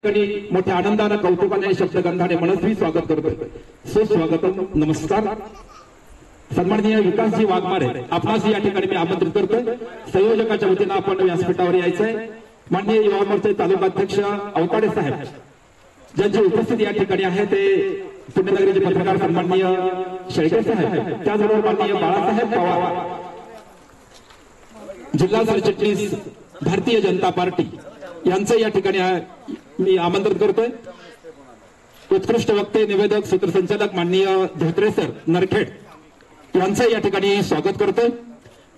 मोठ्या आनंदाने कौतुकाने शब्दगंधाने मनस्वी स्वागत करतोय. सुस्वागतम, नमस्कार. सन्माननीय विकासजी वाघमारे आपणास या ठिकाणी मी आमंत्रित करतोय. संयोजकाच्या वतीने आपण व्यासपीठावर यायचंय. माननीय युवा मोर्चा तालुका अध्यक्ष अवताडे साहेब ज्यांची उपस्थिती या ठिकाणी आहे ते पुण्यनगरीचे पत्रकार सन्माननीय शेळके साहेब, त्याचबरोबर माननीय बाळासाहेब पवार जिल्हा सरचिटणीस भारतीय जनता पार्टी यांचं या ठिकाणी मी आमंत्रित करतोय. उत्कृष्ट वक्ते निवेदक सूत्रसंचालक माननीय धोत्रे सर नरखेड यांचं या ठिकाणी स्वागत करतोय.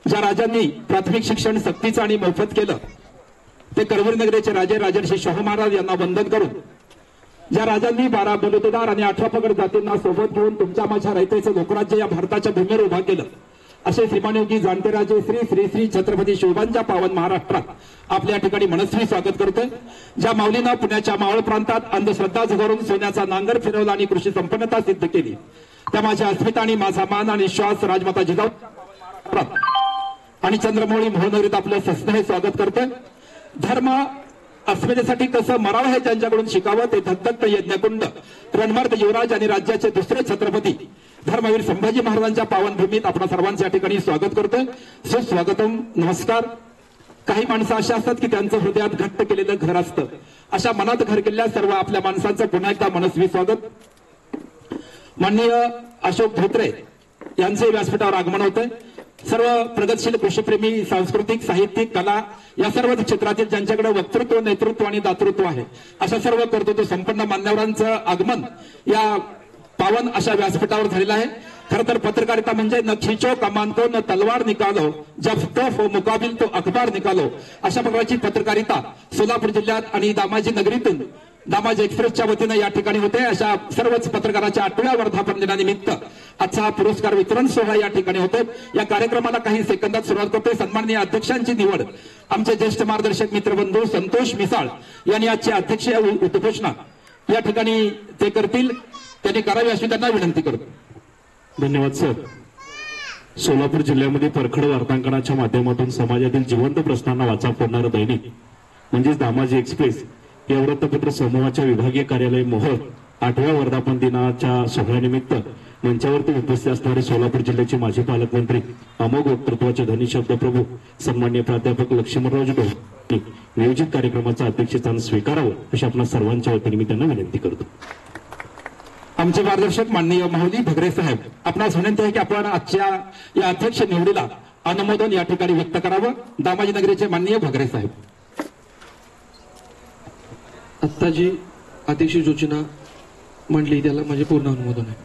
ज्या राजांनी प्राथमिक शिक्षण सक्तीचं आणि मोफत केलं ते करवीर नगरीचे राजे राजर्षी शाहू महाराज यांना वंदन करून, ज्या राजांनी 12 बलुतेदार आणि 18 पगड जातींना सोबत घेऊन तुमच्या माझ्या रयतेचं लोकराज्य या भारताच्या भूमीवर उभा केलं, असे श्रीमानयोगी जाणते राजे श्री श्री श्री छत्रपती शिवबांच्या पावन महाराष्ट्रात आपल्या ठिकाणी मनस्वी स्वागत करतोय. ज्या माऊलीनं पुण्याच्या मावळ प्रांतात अंधश्रद्धा झुगारून सोन्याचा नांगर फिरवला आणि कृषी संपन्नता सिद्ध केली, त्या माझ्या अस्मिता आणि माझा मान आणि श्वास राजमाता जिजाऊ आणि चंद्रमौळी मोहनगरीत आपलं सस्नेह स्वागत करतोय. धर्म अस्मितेसाठी कसं मरावं हे ज्यांच्याकडून शिकावं ते धगधगत यज्ञकुंड रणमार्ग युवराज आणि राज्याचे दुसरे छत्रपती धर्मवीर संभाजी महाराजांच्या पावन भूमीत आपल्या सर्वांच्या ठिकाणी स्वागत करतोय. सुस्वागतम, नमस्कार. काही माणसं अशा असतात की त्यांचं हृदयात घट्ट केलेलं घर असतं. अशा मनात घर केलेल्या सर्व आपल्या माणसांचं पुन्हा एकदा मनस्वी स्वागत. माननीय अशोक धोत्रे यांचे व्यासपीठावर आगमन होतंय. सर्व प्रगतशील कृषीप्रेमी, सांस्कृतिक, साहित्यिक, कला या सर्व क्षेत्रातील ज्यांच्याकडे वक्तृत्व, नेतृत्व आणि दातृत्व आहे अशा सर्व कर्तृत्व संपन्न मान्यवरांचं आगमन या पावन अशा व्यासपीठावर झालेलं आहे. खरं तर पत्रकारिता म्हणजे न खिचो कमान को न तलवार निकालो, जब तोफ हो मुकाबिल तो अखबार निकालो, अशा प्रकारची पत्रकारिता सोलापूर जिल्ह्यात आणि दामाजी नगरीतून दामाजी एक्सप्रेसच्या वतीने या ठिकाणी होते. अशा सर्वच पत्रकाराच्या 8व्या वर्धापन दिनानिमित्त आजचा पुरस्कार वितरण सोहळा या ठिकाणी होते. या कार्यक्रमाला काही सेकंदात सुरुवात करतोय. सन्माननीय अध्यक्षांची निवड आमचे ज्येष्ठ मार्गदर्शक मित्रबंधू संतोष मिसाळ यांनी आजची अध्यक्षीय उद्घोषणा या ठिकाणी ते करतील. त्यांनी करावी अशी त्यांना विनंती करतो. धन्यवाद सर. सोलापूर जिल्ह्यामध्ये परखड वार्तांकनाच्या माध्यमातून समाजातील जिवंत प्रश्नांना वाचा फोडणारं दैनिक म्हणजेच दामाजी एक्सप्रेस या वृत्तपत्र समूहाच्या विभागीय कार्यालय मोहोळ 8व्या वर्धापन दिनाच्या सोहळ्यानिमित्त मंचावरती उपस्थित असणारे सोलापूर जिल्ह्याचे माजी पालकमंत्री, अमोघ वक्तृत्वाचे धनी शब्दप्रभू सन्माननीय प्राध्यापक लक्ष्मणराव ढोले नियोजित कार्यक्रमाचं अध्यक्षस्थान स्वीकारावं अशी आपल्या सर्वांच्या वतीने मी त्यांना विनंती करतो. आमचे मार्गदर्शक माननीय माऊली भगरे साहेब, आपणास विनंती आहे की आपण आजच्या या अध्यक्ष निवडीला अनुमोदन या ठिकाणी व्यक्त करावं. दामाजी नगरीचे माननीय भगरे साहेब. आत्ता जी अध्यक्ष सूचना मांडली त्याला माझे पूर्ण अनुमोदन आहे.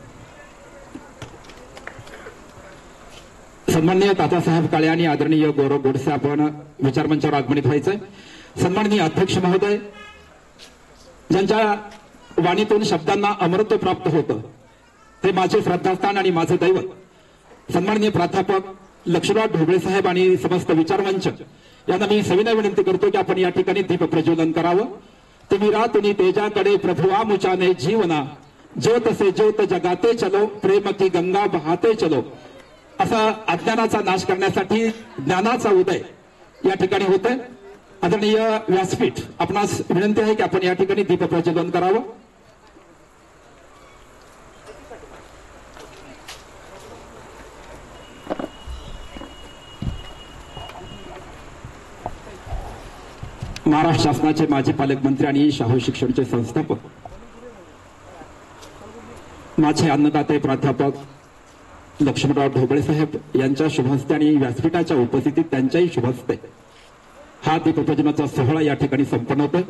सन्माननीय तात्यासाहेब काळे आणि आदरणीय गौरव गोडसे आपण विचारमंचावर आगमनित व्हायचंय. सन्माननीय अध्यक्ष महोदय ज्यांच्या वाणीतून शब्दांना अमरत्व प्राप्त होतं ते माझे श्रद्धास्थान आणि माझे दैवत सन्माननीय प्राध्यापक लक्ष्मणराव ढोबळे साहेब आणि समस्त विचारमंच यांना मी सविनय विनंती करतो की आपण या ठिकाणी दीप प्रज्वलन करावं. तुम्ही रातुनी तेजाकडे प्रभुआ मुचाने जीवना, ज्योत से ज्योत जगाते चलो, प्रेम की गंगा बहाते चलो, असा अज्ञानाचा नाश करण्यासाठी ज्ञानाचा उदय या ठिकाणी होतोय. आदरणीय व्यासपीठ, आपणास विनंती आहे की आपण या ठिकाणी दीप प्रज्वलन करावं. महाराष्ट्र शासनाचे माजी पालकमंत्री आणि शाहू शिक्षणचे संस्थापक, माझे अन्नदाते प्राध्यापक लक्ष्मणराव ढोबळे साहेब यांच्या शुभहस्ते आणि व्यासपीठाच्या उपस्थितीत त्यांच्याही शुभहस्ते हा दीपप्रज्वलनाचा सोहळा या ठिकाणी संपन्न होतोय.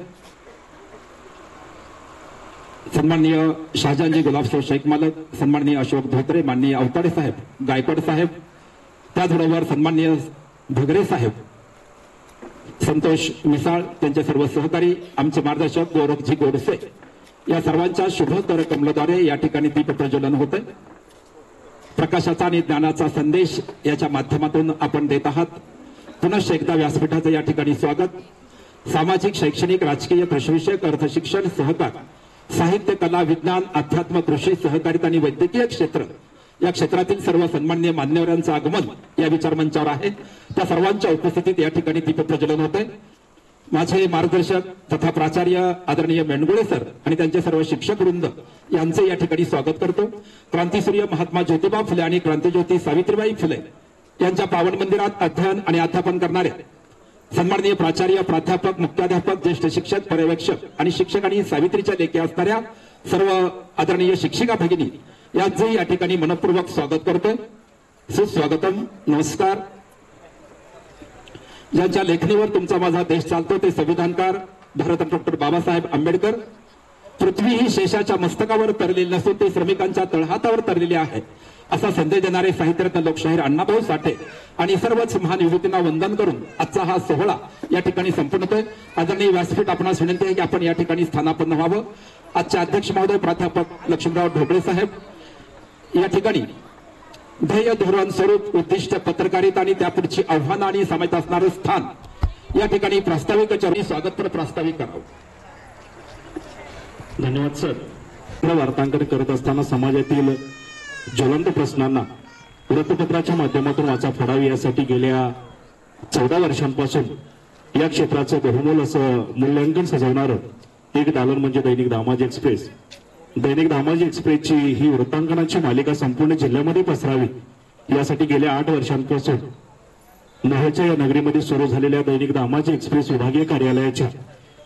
सन्माननीय शहाजानजी गुलाबसिंह शेख मालक, सन्माननीय अशोक धोत्रे, माननीय अवताडे साहेब, गायकवाड साहेब, त्याचबरोबर सन्माननीय भगरे साहेब, संतोष मिसाळ, त्यांचे सर्व सहकारी, आमचे मार्गदर्शक गौरवजी गोडसे या सर्वांच्या शुभ कर कमलाद्वारे या ठिकाणी दीप प्रज्वलन होतंय. प्रकाशाचा आणि ज्ञानाचा संदेश याच्या माध्यमातून आपण देत आहात. पुनश्च एकदा व्यासपीठाचं या ठिकाणी स्वागत. सामाजिक, शैक्षणिक, राजकीय, कृषीविषयक, अर्थशिक्षण, सहकार, साहित्य, कला, विज्ञान, अध्यात्म, कृषी, सहकारिता आणि वैद्यकीय क्षेत्र या क्षेत्रातील सर्व सन्माननीय मान्यवरांचं आगमन या विचारमंचावर आहे. त्या सर्वांच्या उपस्थितीत या ठिकाणी दीप प्रज्वलन होतंय. माझे मार्गदर्शक तथा प्राचार्य आदरणीय मेंडगुळे सर आणि त्यांचे सर्व शिक्षक वृंद यांचे या ठिकाणी स्वागत करतो. क्रांतीसूर्य महात्मा ज्योतिबा फुले आणि क्रांतीज्योती सावित्रीबाई फुले यांच्या पावन मंदिरात अध्ययन आणि अध्यापन करणाऱ्या सन्माननीय प्राचार्य, प्राध्यापक, मुख्याध्यापक, ज्येष्ठ शिक्षक, पर्यवेक्षक आणि शिक्षक आणि सावित्रीच्या लेखी असणाऱ्या सर्व आदरणीय शिक्षिका भगिनी यांचे या ठिकाणी मनपूर्वक स्वागत करतोय. सुस्वागतम. नमस्कार. ज्यांच्या लेखणीवर तुमचा माझा देश चालतो ते संविधानकार भारतरत्न डॉक्टर बाबासाहेब आंबेडकर. पृथ्वी ही शेषाच्या मस्तकावर तरलेली नसून ती श्रमिकांच्या तळहातावर तरलेली आहे असा संदेश देणारे साहित्यरत्न लोकशाहीर अण्णाभाऊ साठे आणि सर्वच महान विभूतींना वंदन करून आजचा हा सोहळा या ठिकाणी संपन्न होतोय. आदरणीय व्यासपीठ आपणास विनंती आहे की आपण या ठिकाणी स्थानापन्न व्हावं. आजचे अध्यक्ष महोदय प्राध्यापक लक्ष्मणराव ढोबळे साहेब या ठिकाणी ध्येय, धोरण, स्वरूप, उद्दिष्ट, पत्रकारिता आणि त्यापुढची आव्हानं आणि समाजात असणारं स्थान या ठिकाणी प्रास्ताविक स्वागतपर प्रास्ताविक करावं. धन्यवाद सर. वार्तांकन करत असताना समाजातील ज्वलंत प्रश्नांना वृत्तपत्राच्या माध्यमातून वाचा फोडावी यासाठी गेल्या 14 वर्षांपासून या क्षेत्राचं बहुमोल असं मूल्यांकन सजवणारं एक दालन म्हणजे दैनिक दामाजी एक्सप्रेस. दैनिक दामाजी एक्सप्रेसची ही वृत्तांकनाची मालिका संपूर्ण जिल्ह्यामध्ये पसरावी यासाठी गेल्या 8 वर्षांपासून नहरच्या या नगरीमध्ये सुरू झालेल्या दैनिक दामाजी एक्सप्रेस विभागीय कार्यालयाच्या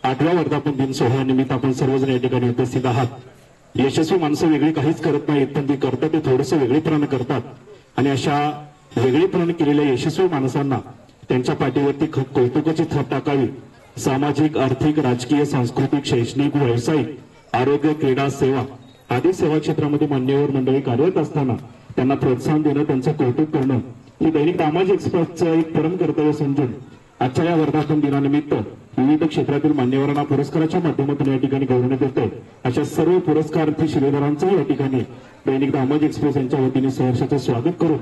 8व्या वर्धापन दिन सोहळ्यानिमित्त आपण सर्वजण या ठिकाणी उपस्थित आहात. यशस्वी माणसं वेगळी काहीच करत नाहीत, पण ती करतात ते थोडंसं वेगळेपणानं करतात आणि अशा वेगळेपणानं केलेल्या यशस्वी माणसांना त्यांच्या पाठीवरती कौतुकाची थाप टाकावी. सामाजिक, आर्थिक, राजकीय, सांस्कृतिक, शैक्षणिक, व्यावसायिक, आरोग्य, क्रीडा, सेवा आदी सेवा क्षेत्रामध्ये मान्यवर मंडळी कार्यरत असताना त्यांना प्रोत्साहन देणं, त्यांचं कौतुक करणं ही दैनिक दामाजी एक्सप्रेसचं एक परम कर्तव्य समजून आजच्या या वर्धापन दिनानिमित्त विविध क्षेत्रातील मान्यवरांना पुरस्काराच्या माध्यमातून या ठिकाणी गौरवण्यात येतोय. अशा सर्व पुरस्कारार्थी श्रीधरांचं या ठिकाणी दैनिक दामाजी एक्सप्रेस यांच्या वतीने सहर्षाचं स्वागत करून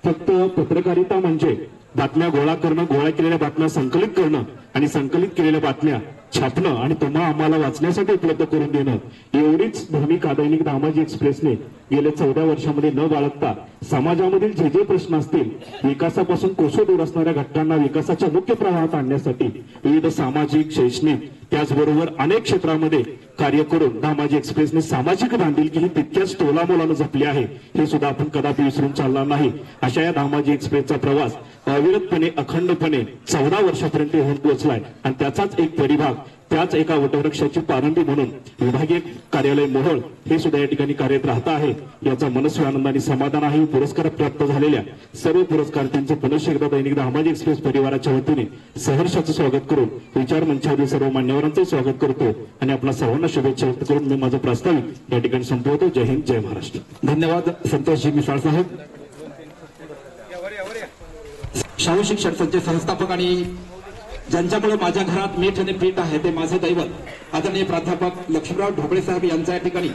फक्त पत्रकारिता म्हणजे बातम्या गोळा करणं, गोळा केलेल्या बातम्या संकलित करणं आणि संकलित केलेल्या बातम्या छापणं आणि तुम्हाला आम्हाला वाचण्यासाठी उपलब्ध करून देणं एवढीच भूमिका दैनिक दामाजी एक्सप्रेसने गेल्या 14 वर्षामध्ये न बाळगता समाजामधील जे जे प्रश्न असतील, विकासापासून कोसो दूर असणाऱ्या घटकांना विकासाच्या मुख्य प्रवाहात आणण्यासाठी विविध सामाजिक, शैक्षणिक त्याचबरोबर अनेक क्षेत्रामध्ये कार्य करून दामाजी एक्सप्रेसने सामाजिक बांधिलकी ही तितक्याच तोलामोलानं जपली आहे हे सुद्धा आपण कदापि विसरून चालणार नाही. अशा या दामाजी एक्सप्रेसचा प्रवास अविरतपणे, अखंडपणे 14 वर्षापर्यंत होऊन पोहोचलाय आणि त्याचाच एक परिभाग, त्याच एका वटवृक्षाची पारंबी म्हणून विभागीय कार्यालय मोहोळ हे सुद्धा या ठिकाणी कार्यरत राहत आहे. याचा मनस्वी आनंद आणि समाधान आहे. पुरस्कार प्राप्त झालेल्या सर्व पुरस्कारार्थींचं पुनश्च एकदा दैनिक दामाजी एक्सप्रेस परिवाराच्या वतीने सहर्षाचं स्वागत करून विचार मंचावरील सर्व मान्यवरांचं स्वागत करतो आणि आपल्या सर्वांना शुभेच्छा व्यक्त करून मी माझं प्रास्ताविक या ठिकाणी संपवतो. जय हिंद, जय महाराष्ट्र. धन्यवाद संतोषजी मिसाळ साहेब. शाहू शिक्षण संस्थेचे संस्थापक आणि ज्यांच्यामुळे माझ्या घरात मीठ आणि पीठ आहे ते माझे दैवत आदरणीय प्राध्यापक लक्ष्मणराव ढोबळे साहेब यांचा या ठिकाणी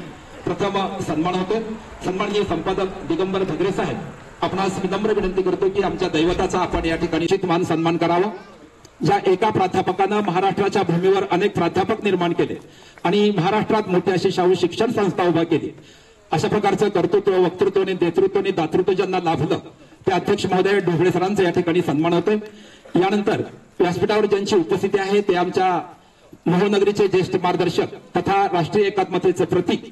प्रथम सन्मान होतो. सन्माननीय संपादक दिगंबर भद्रे साहेब, आपणास विनम्र विनंती करतो की आमच्या दैवताचा आपण या ठिकाणी निश्चित मान सन्मान करावा. ज्या एका प्राध्यापकानं महाराष्ट्राच्या भूमीवर अनेक प्राध्यापक निर्माण केले आणि महाराष्ट्रात मोठी अशी शाहू शिक्षण संस्था उभा केली, अशा प्रकारचं कर्तृत्व, वक्तृत्व आणि नेतृत्व आणि दातृत्व ज्यांना लाभलं ते अध्यक्ष महोदय ढोबळे सरांचा या ठिकाणी सन्मान होतोय. यानंतर व्यासपीठावर ज्यांची उपस्थिती आहे ते आमच्या मोहनगरीचे ज्येष्ठ मार्गदर्शक तथा राष्ट्रीय एकात्मतेचं प्रतीक.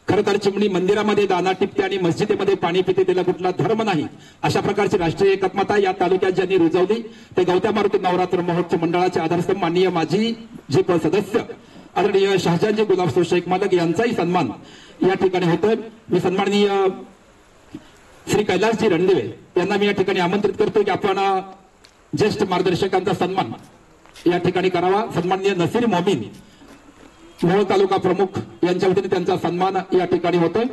खरं तर चिमणी मंदिरामध्ये दाना टिपते आणि मस्जिदीमध्ये पाणी पिते, त्याला कुठला धर्म नाही, अशा प्रकारची राष्ट्रीय एकात्मता या तालुक्यात ज्यांनी रुजवली ते गवत्या मारुती नवरात्र महोत्सव मंडळाचे आधारस्तंभ माननीय माजी जीप सदस्य आदरणीय शहाजानजी गुलाबसो शेख मालक यांचाही सन्मान या ठिकाणी होतोय. मी सन्माननीय श्री कैलासजी रणदिवे यांना मी या ठिकाणी आमंत्रित करतो की आपण ज्येष्ठ मार्गदर्शकांचा सन्मान या ठिकाणी करावा. सन्माननीय नसीर मोमीन मोहोळ तालुका प्रमुख यांच्या वतीने त्यांचा सन्मान या ठिकाणी होतोय.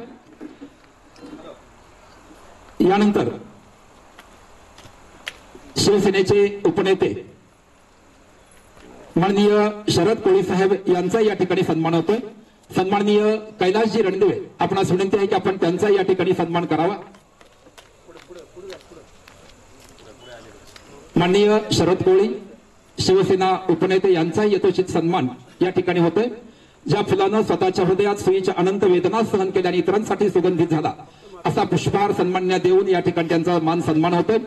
यानंतर शिवसेनेचे उपनेते माननीय शरद कोळी साहेब यांचा या ठिकाणी सन्मान होतोय. सन्माननीय कैलासजी रणदिवे, आपणास विनंती आहे की आपण त्यांचा या ठिकाणी सन्मान करावा. माननीय शरद कोळी शिवसेना उपनेते यांचा यथोचित सन्मान या ठिकाणी होतोय. ज्या फुलानं स्वतःच्या हृदयात सुईच्या अनंत वेदना सहन केल्या आणि इतरांसाठी सुगंधित झाला असा पुष्पहार सन्मान्य देऊन या ठिकाणी त्यांचा मान सन्मान होतोय.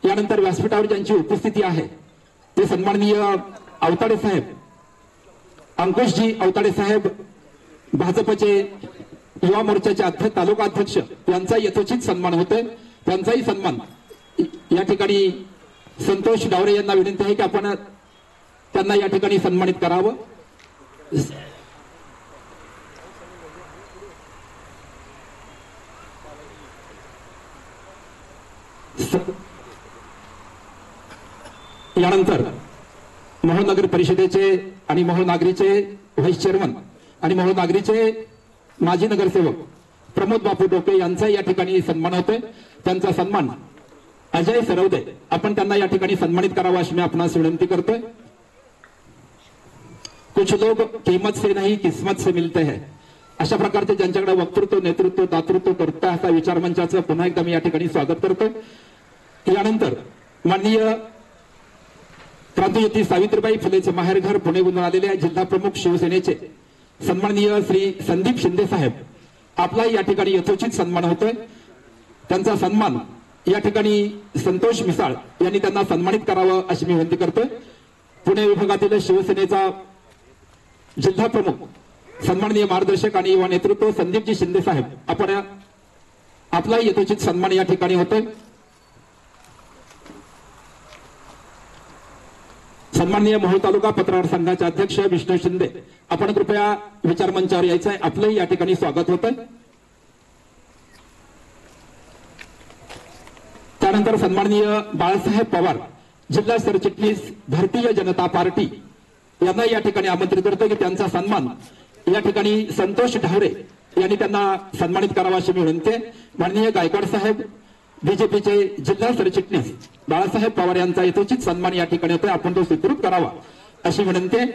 यानंतर व्यासपीठावर ज्यांची उपस्थिती आहे ते सन्माननीय अवताडे साहेब, अंकुशजी अवताडे साहेब, भाजपचे युवा मोर्चाचे अध्यक्ष, तालुका अध्यक्ष यांचा यथोचित सन्मान होतोय. त्यांचाही सन्मान या ठिकाणी संतोष डावरे यांना विनंती आहे की आपण त्यांना या ठिकाणी सन्मानित करावं. यानंतर मोहोळ नगर परिषदेचे आणि मोहोळ नागरीचे व्हाईस चेअरमन आणि मोहोळ नागरीचे माजी नगरसेवक प्रमोद बापू डोके यांचा या ठिकाणी सन्मान होतोय. त्यांचा सन्मान अजय सरवदे, आपण त्यांना या ठिकाणी सन्मानित करावा अशी मी आपणास विनंती करतोय. कुछ लोग किंमत से नहीं किस्मत से मिलते हैं, अशा प्रकारचे ज्यांच्याकडे वक्तृत्व, नेतृत्व, दातृत्व करता असा विचार मंचाचं पुन्हा एकदा मी या ठिकाणी स्वागत करतोय. यानंतर माननीय क्रांतिज्योती सावित्रीबाई फुलेचे माहेरघर पुणेहून आलेले जिल्हा प्रमुख शिवसेनेचे सन्माननीय श्री संदीप शिंदे साहेब, आपला या ठिकाणी यथोचित सन्मान होतोय. त्यांचा सन्मान या ठिकाणी संतोष मिसाळ यांनी त्यांना सन्मानित करावं अशी मी विनंती करतोय. पुणे विभागातील शिवसेनेचा जिल्हा प्रमुख सन्माननीय मार्गदर्शक आणि युवा नेतृत्व संदीपजी शिंदे साहेब, आपण आपला यथोचित सन्मान या ठिकाणी होतोय. सन्माननीय मोहोळ तालुका पत्रकार संघाचे अध्यक्ष विष्णू शिंदे, आपण कृपया विचार मंचावर यायचं आहे. आपलंही या ठिकाणी स्वागत होतं. त्यानंतर सन्माननीय बाळासाहेब पवार, जिल्हा सरचिटणीस भारतीय जनता पार्टी, यांना या ठिकाणी आमंत्रित करतो की त्यांचा सन्मान या ठिकाणी संतोष ढावरे यांनी त्यांना सन्मानित करावा अशी मी विनंती. माननीय गायकवाड साहेब, बीजेपीचे जिल्हा सरचिटणीस बाळासाहेब पवार यांचा यथोचित सन्मान या ठिकाणी होतोय, आपण तो स्वीकृत करावा अशी विनंती.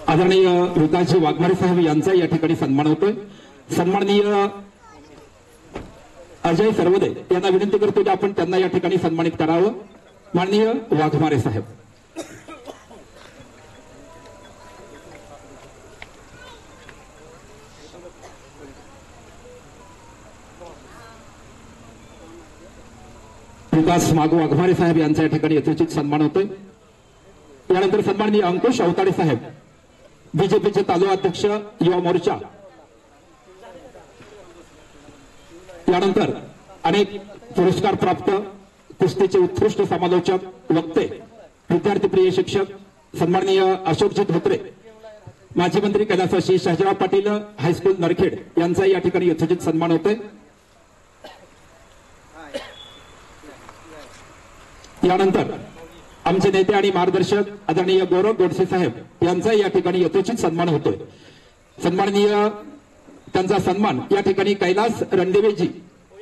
आदरणीय विकासजी वाघमारे साहेब यांचा या ठिकाणी सन्मान होतोय. सन्माननीय अजय सरवदे यांना विनंती करतो की आपण त्यांना या ठिकाणी सन्मानित करावं. माननीय वाघमारे साहेब, विकास वाघमारे साहेब यांचा या ठिकाणी यथोचित सन्मान होतोय. यानंतर सन्माननीय अंकुश अवताडे साहेब, बीजेपीचे तालुका अध्यक्ष युवा मोर्चा. यानंतर अनेक पुरस्कार प्राप्त कुस्तीचे उत्कृष्ट समालोचक, वक्ते, विद्यार्थी प्रिय शिक्षक सन्माननीय अशोकजी धोत्रे, माजी मंत्री कैलासवासी शहाजीराव पाटील हायस्कूल नरखेड यांचा या ठिकाणी यथोचित सन्मान होतोय. यानंतर आमचे नेते आणि मार्गदर्शक आदरणीय गौरव गोडसे साहेब यांचा या ठिकाणी यथोचित सन्मान होतोय. सन्माननीय त्यांचा सन्मान या ठिकाणी कैलास रणदेवेजी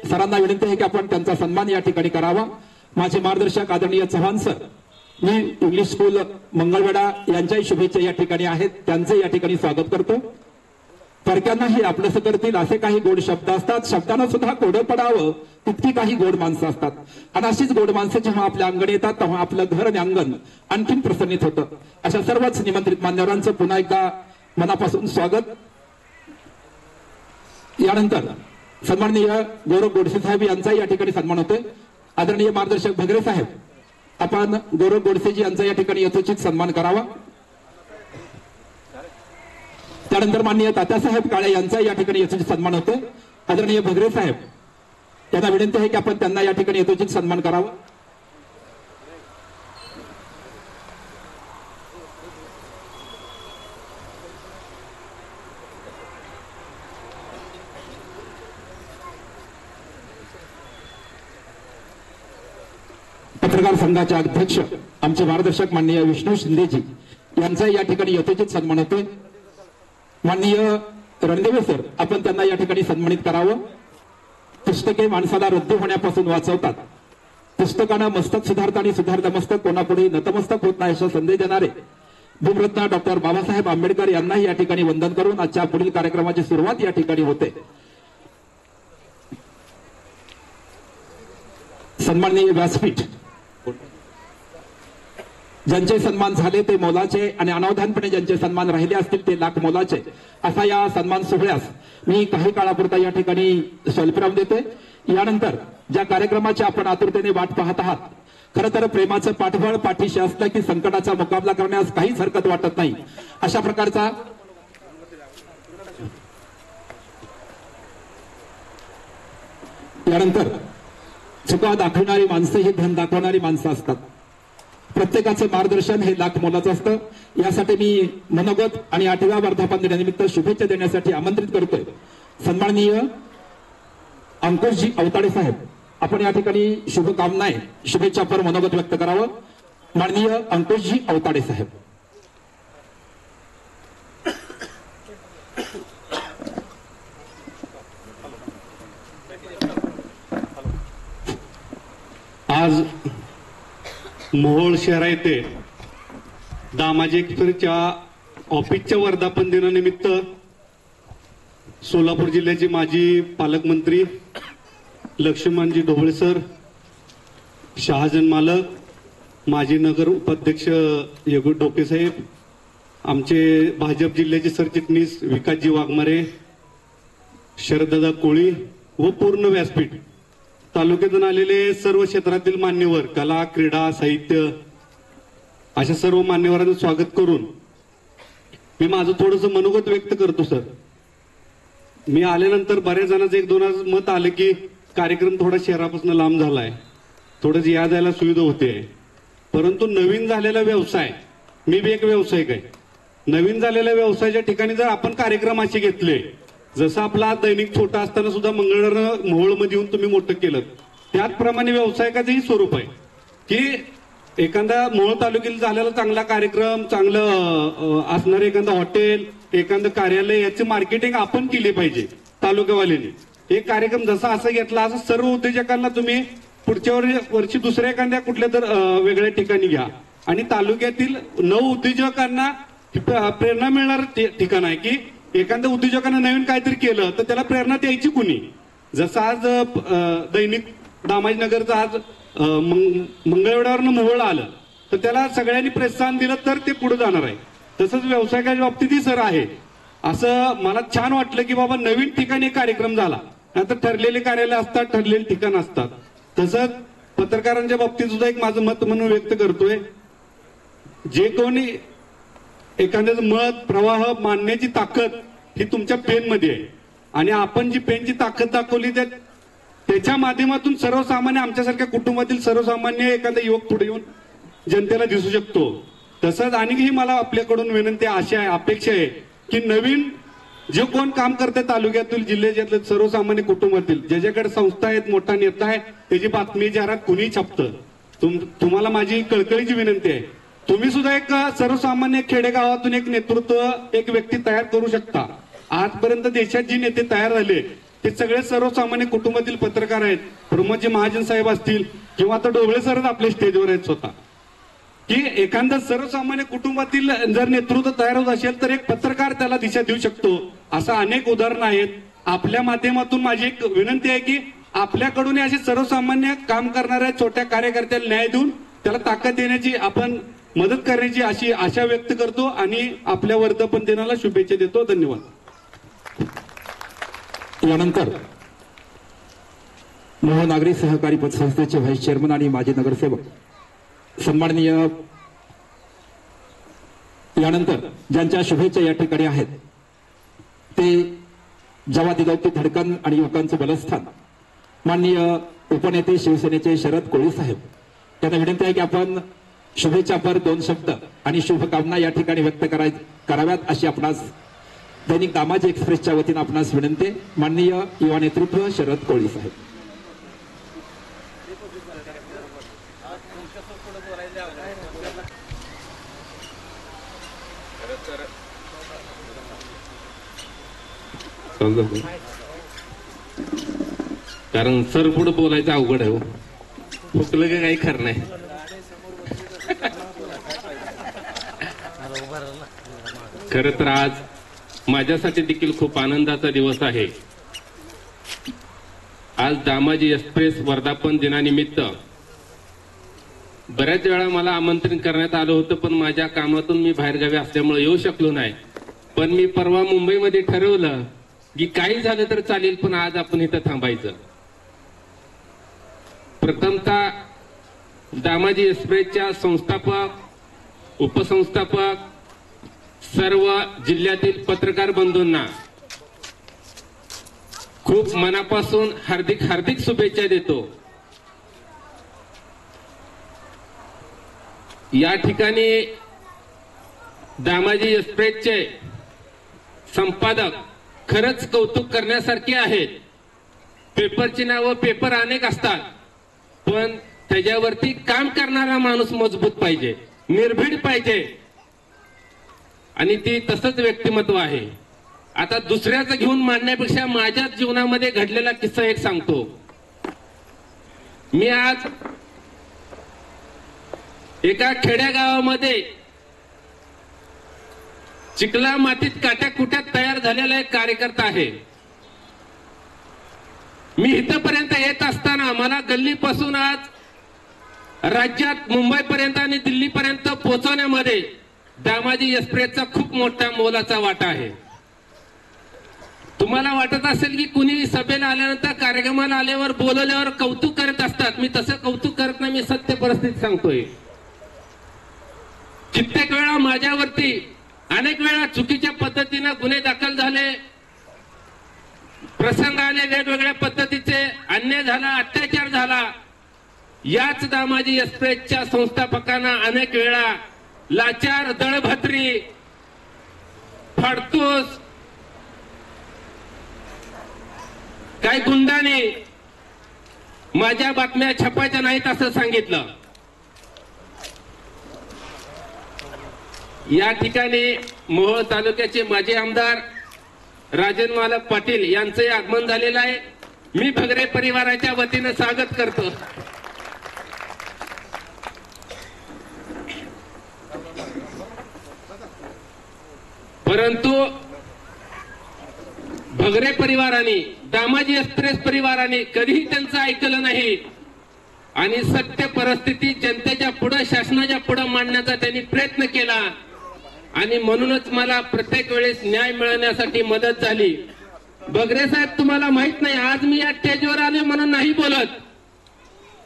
सरांना विनंती आहे की आपण त्यांचा सन्मान या ठिकाणी करावा. माझे मार्गदर्शक आदरणीय चव्हाण सर, मी इंग्लिश स्कूल मंगळवेढा यांच्याही शुभेच्छा या ठिकाणी आहेत, त्यांचे या ठिकाणी स्वागत करतो. परक्यांनाही आपलंसं करतील असे काही गोड शब्द असतात, शब्दांना सुद्धा कोडं पडावं तितकी काही गोड माणसं असतात. आणि अशीच गोड माणसं जेव्हा आपल्या अंगण येतात तेव्हा आपलं घर आणि अंगण आणखीन प्रसन्नित होतं. अशा सर्वच निमंत्रित मान्यवरांचं पुन्हा एकदा मनापासून स्वागत. यानंतर सन्माननीय गौरव गोडसे साहेब यांचा या ठिकाणी सन्मान होतोय. आदरणीय मार्गदर्शक भगरे साहेब, आपण गौरव गोडसेजी यांचा या ठिकाणी यथोचित सन्मान करावा. त्यानंतर माननीय तात्यासाहेब काळे यांचा या ठिकाणी यथोचित सन्मान होतोय. आदरणीय भगरे साहेब यांना विनंती आहे की आपण त्यांना या ठिकाणी यथोचित सन्मान करावा. पत्रकार संघाचे अध्यक्ष आमचे मार्गदर्शक माननीय विष्णू शिंदेजी यांचा या ठिकाणी यथोचित सन्मान होतोय. माननीय रणदेवे सर, आपण त्यांना या ठिकाणी सन्मानित करावं. पुस्तके माणसाला रद्द होण्यापासून वाचवतात. पुस्तकानं मस्तक सुधारता आणि सुधारता मस्तक कोणापुढे नतमस्तक होत नाही असा संदेश देणारे भूमरत्न डॉक्टर बाबासाहेब आंबेडकर यांनाही या ठिकाणी वंदन करून आजच्या पुढील कार्यक्रमाची सुरुवात या ठिकाणी होते. सन्माननीय व्यासपीठ ज्यांचे सन्मान झाले ते मोलाचे आणि अनावधानपणे ज्यांचे सन्मान राहिले असतील ते लाख मोलाचे असा या सन्मान सोहळ्यास मी काही काळापुरता या ठिकाणी स्वल्पविराम देतोय. यानंतर ज्या कार्यक्रमाची आपण आतुरतेने वाट पाहत आहात, खरं तर प्रेमाचं पाठबळ पाठीशी असलं की संकटाचा मुकाबला करण्यास काहीच हरकत वाटत नाही. अशा प्रकारचा यानंतर चुका दाखवणारी माणसं ही धन दाखवणारी माणसं असतात. प्रत्येकाचं मार्गदर्शन हे लाख मोलाचं असतं. यासाठी मी मनोगत आणि 8व्या वर्धापन दिनानिमित्त शुभेच्छा देण्यासाठी आमंत्रित करतोय सन्माननीय अंकुशजी अवताडे साहेब. आपण या ठिकाणी शुभकामनाए शुभेच्छापर मनोगत व्यक्त करावं. माननीय अंकुशजी अवताडे साहेब. आज मोहोळ शहरा येथे दामाजी एक्सप्रेसच्या ऑफिसच्या वर्धापन दिनानिमित्त सोलापूर जिल्ह्याचे माजी पालकमंत्री लक्ष्मणजी ढोबळे सर, शहाजन मालक, माजी नगर उपाध्यक्ष यगू डोके साहेब, आमचे भाजप जिल्ह्याचे सरचिटणीस विकासजी वाघमारे, शरददादा कोळी व पूर्ण व्यासपीठ, तालुक्यातून आलेले सर्व क्षेत्रातील मान्यवर, कला, क्रीडा, साहित्य अशा सर्व मान्यवरांचं स्वागत करून मी माझं थोडंसं मनोगत व्यक्त करतो. सर, मी आल्यानंतर बऱ्याच जणांचं एक दोन मत आलं की कार्यक्रम थोडा शहरापासून लांब झालाय, थोडंच या जायला सुविधा होते. परंतु नवीन झालेला व्यवसाय, मी बी एक व्यावसायिक आहे, नवीन झालेल्या व्यवसायाच्या ठिकाणी जर आपण कार्यक्रम असे घेतले, जसं आपला दैनिक छोटा असताना सुद्धा मंगळवार मोहोळमध्ये येऊन तुम्ही मोठं केलं, त्याचप्रमाणे व्यवसायिकाचंही स्वरूप आहे की एखादा मोहोळ तालुक्यात झालेला चांगला कार्यक्रम, चांगलं असणारं एखादं हॉटेल, एखादं कार्यालय याची मार्केटिंग आपण केली पाहिजे तालुक्यावाल्यांनी. एक कार्यक्रम जसा असा घेतला असं सर्व उद्योजकांना तुम्ही पुढच्या वर्षी दुसऱ्या एखाद्या कुठल्या तर वेगळ्या ठिकाणी घ्या आणि तालुक्यातील उद्योजकांना प्रेरणा मिळणार ठिकाण आहे की एखाद्या उद्योजकांना नवीन काहीतरी केलं तर त्याला प्रेरणा द्यायची कुणी. जसं आज दैनिक दामाजीनगरचं आज मंगळवेढ्यावरनं मोहोळ आलं तर त्याला सगळ्यांनी प्रोत्साहन दिलं तर ते पुढे जाणार आहे. तसंच व्यवसायाच्या बाबतीतही सर आहे. असं मला छान वाटलं की बाबा नवीन ठिकाणी कार्यक्रम झाला, नंतर ठरलेले कार्यालय असतात, ठरलेले ठिकाण असतात. तसंच पत्रकारांच्या बाबतीत सुद्धा एक माझं मत म्हणून व्यक्त करतोय, जे कोणी एखाद्याचं मत प्रवाह मांडण्याची ताकद ही तुमच्या पेनमध्ये आहे आणि आपण जी पेनची ताकद दाखवली त्याच्या माध्यमातून सर्वसामान्य आमच्यासारख्या कुटुंबातील सर्वसामान्य एखादा युवक पुढे येऊन जनतेला दिसू शकतो. तसंच आणखी मला आपल्याकडून विनंती आशा आहे, अपेक्षा आहे की नवीन जे कोण काम करते तालुक्यातील जिल्ह्यातले सर्वसामान्य कुटुंबातील ज्याच्याकडे संस्था आहेत, मोठा नेता आहे, त्याची बातमी जाहिरात कुणी छापतं. तुम्हाला माझी कळकळीची विनंती आहे, तुम्ही सुद्धा एक सर्वसामान्य खेडेगावातून एक नेतृत्व, एक व्यक्ती तयार करू शकता. आजपर्यंत देशात जी नेते तयार झाले ते सगळे सर्वसामान्य कुटुंबातील पत्रकार आहेत. प्रमोदजी महाजन साहेब असतील किंवा आता ढोबळे सरच आपल्या स्टेजवर आहेत स्वतः, की एखाद्या सर्वसामान्य कुटुंबातील जर नेतृत्व तयार होत असेल तर एक पत्रकार त्याला दिशा देऊ शकतो. असं अनेक उदाहरणं आहेत. आपल्या माध्यमातून माझी एक विनंती आहे की आपल्याकडून असे सर्वसामान्य काम करणाऱ्या छोट्या कार्यकर्त्याला न्याय देऊन त्याला ताकद देण्याची, आपण मदत करण्याची अशी आशा व्यक्त करतो आणि आपल्या वर्धापन दिनाला शुभेच्छा देतो. धन्यवाद. यानंतर मोहोळ नागरी सहकारी पतसंस्थेचे व्हाईस चेअरमन आणि माजी नगरसेवक सन्माननीय, यानंतर ज्यांच्या शुभेच्छा या ठिकाणी आहेत ते जवादी दौती धडकन आणि युवकांचं बलस्थान माननीय उपनेते शिवसेनेचे शरद कोळी साहेब. त्यांना विनंती आहे की आपण शुभेच्छापर 2 शब्द आणि शुभकामना या ठिकाणी व्यक्त कराव्यात अशी आपणास दैनिक दामाजी एक्सप्रेसच्या वतीनं आपणास विनंती. माननीय युवा नेतृत्व शरद कोळी साहेब. कारण सर पुढे बोलायचं अवघड आहे, फुकलं की काही खरं नाही. खरं तर आज माझ्यासाठी देखील खूप आनंदाचा दिवस आहे. आज दामाजी एक्सप्रेस वर्धापन दिनानिमित्त बऱ्याच वेळा मला आमंत्रण करण्यात आलं होतं, पण माझ्या कामातून मी बाहेरगावी असल्यामुळे येऊ शकलो नाही. पण मी परवा मुंबईमध्ये ठरवलं की काही झालं तर चालेल, पण आज आपण इथं थांबायचं. प्रथमतः दामाजी एक्सप्रेसच्या संस्थापक, उपसंस्थापक, सर्व जिल्ह्यातील पत्रकार बंधूंना खूप मनापासून हार्दिक हार्दिक शुभेच्छा देतो. या ठिकाणी दामाजी एक्सप्रेसचे संपादक खरंच कौतुक करण्यासारखे आहेत. पेपरची नावं पेपर अनेक असतात, पण त्याच्यावरती काम करणारा माणूस मजबूत पाहिजे, निर्भीड पाहिजे, आणि ती तसंच व्यक्तिमत्व आहे. आता दुसऱ्याचं घेऊन मांडण्यापेक्षा माझ्याच जीवनामध्ये घडलेला किस्सा एक सांगतो. मी आज एका खेड्यागावामध्ये चिखला मातीत काट्याकुट्यात तयार झालेला एक कार्यकर्ता आहे. मी इथपर्यंत येत असताना मला गल्लीपासून आज राज्यात मुंबईपर्यंत आणि दिल्लीपर्यंत पोहोचवण्यामध्ये दामाजी एक्सप्रेसचा खूप मोठा मोलाचा वाटा आहे. तुम्हाला वाटत असेल की कुणी सभेला आल्यानंतर, कार्यक्रमाला आल्यावर, बोलवल्यावर कौतुक करत असतात. मी तसं कौतुक करत नाही, मी सत्य परिस्थिती सांगतोय. कित्येक वेळा माझ्यावरती अनेक वेळा चुकीच्या पद्धतीने गुन्हे दाखल झाले, प्रसंग आले, वेगवेगळ्या पद्धतीचे अन्याय झाला, अत्याचार झाला. याच दामाजी एक्सप्रेसच्या संस्थापकांना अनेक वेळा लाचार, दळभद्री, फाडतूस, काही गुंडाने माझ्या बातम्या छापायच्या नाहीत असं सांगितलं. या ठिकाणी मोहोळ तालुक्याचे माजी आमदार राजन मालक पाटील यांचे आगमन झालेलं आहे. मी भगरे परिवाराच्या वतीनं स्वागत करतो. परंतु भगरे परिवाराने, दामाजी एक्सप्रेस परिवाराने कधीही त्यांचं ऐकलं नाही आणि सत्य परिस्थिती जनतेच्या पुढे, शासनाच्या पुढे मांडण्याचा त्यांनी प्रयत्न केला. आणि म्हणूनच मला प्रत्येक वेळेस न्याय मिळवण्यासाठी मदत झाली. भगरे साहेब, तुम्हाला माहित नाही, आज मी या स्टेजवर आले म्हणून नाही बोलत.